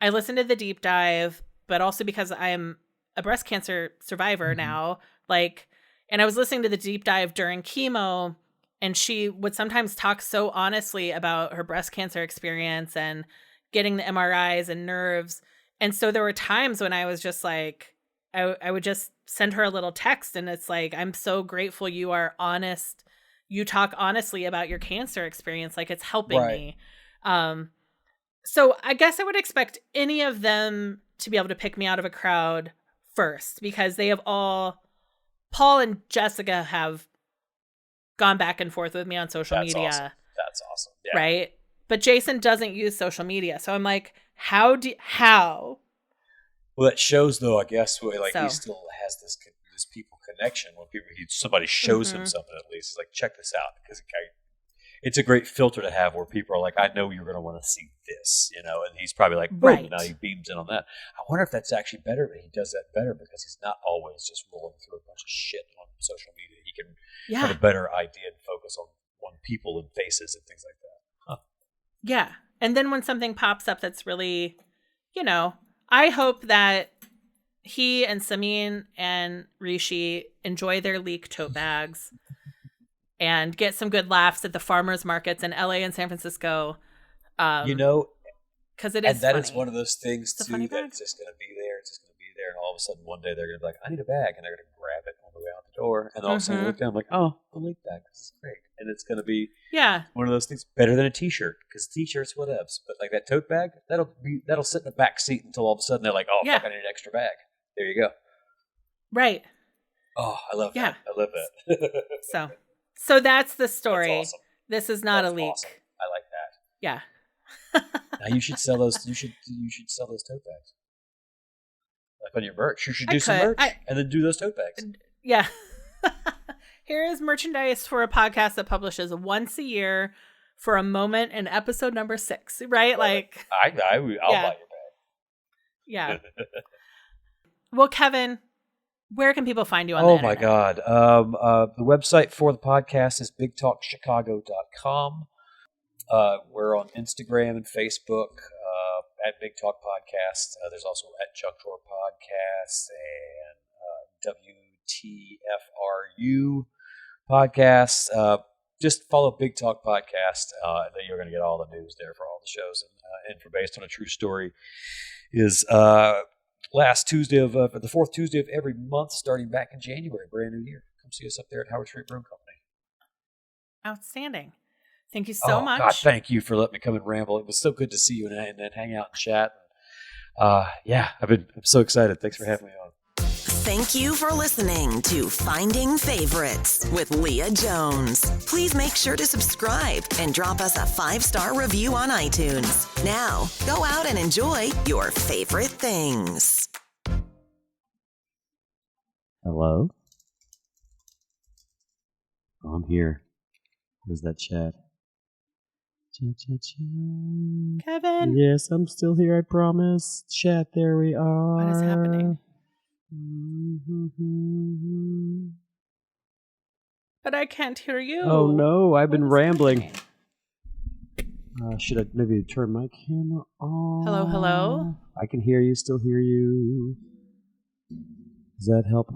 I listen to the deep dive, but also because I'm a breast cancer survivor now. Like, and I was listening to the deep dive during chemo, and she would sometimes talk so honestly about her breast cancer experience and getting the MRIs and nerves. And so there were times when I was just like, I would just send her a little text and it's like, I'm so grateful you are honest. You talk honestly about your cancer experience. Like it's helping me. So I guess I would expect any of them to be able to pick me out of a crowd first because they have all, Paul and Jessica have gone back and forth with me on social media. Awesome. That's awesome. Yeah. Right? But Jason doesn't use social media. So I'm like, how? Well, that shows though, I guess, like he still has this people connection when somebody shows him something at least. He's like, check this out. Because it's a great filter to have where people are like, I know you're going to want to see this, you know, and he's probably like, boom, now he beams in on that. I wonder if that's actually better. He does that better because he's not always just rolling through a bunch of shit on social media. He can have a better idea and focus on people and faces and things like that. Huh. Yeah. And then when something pops up that's really, you know, I hope that he and Samin and Rishi enjoy their leak tote bags and get some good laughs at the farmers markets in LA and San Francisco. You know, because it is and that funny. is one of those things too that's just going to be there. It's just going to be there, and all of a sudden one day they're going to be like, I need a bag, and they're going to grab it on the way out the door, and all of a sudden I look down, I'm like, oh, the leak bag, this is great. and it's going to be Yeah. one of those things better than a T-shirt, because T-shirts, whatevs. But like that tote bag, that'll sit in the back seat until all of a sudden they're like, oh, Yeah. fuck, I need an extra bag. There you go. Right. Oh, I love Yeah. that. I love that. So that's the story. That's awesome. This is not That's a leak. awesome. I like that. Yeah. Now you should sell those. You should sell those tote bags, like on your merch. You should do some could. merch and then do those tote bags. Yeah. Here is merchandise for a podcast that publishes once a year for a moment in episode number 6, right? Like, I'll buy your bag. Yeah. Well, Kevin, where can people find you on the internet? my God. The website for the podcast is bigtalkchicago.com. We're on Instagram and Facebook at Big Talk Podcast. There's also at Junk Drawer Podcast and WTFRU Podcast. Just follow Big Talk Podcast. Then you're going to get all the news there for all the shows. And for Based on a True Story is last Tuesday of the fourth Tuesday of every month, starting back in January, brand new year. Come see us up there at Howard Street Brewing Company. Outstanding. Thank you so much. God, thank you for letting me come and ramble. It was so good to see you and hang out and chat. Yeah, I'm so excited. Thanks for having me on. Thank you for listening to Finding Favorites with Leah Jones. Please make sure to subscribe and drop us a 5-star review on iTunes. Now, go out and enjoy your favorite things. Hello? Oh, I'm here. Where's that chat? Chat. Kevin? Yes, I'm still here, I promise. Chat, there we are. What is happening? But I can't hear you. Oh no, I've been rambling. Happening? Should I maybe turn my camera on? Hello? I can hear you, still hear you. Does that help?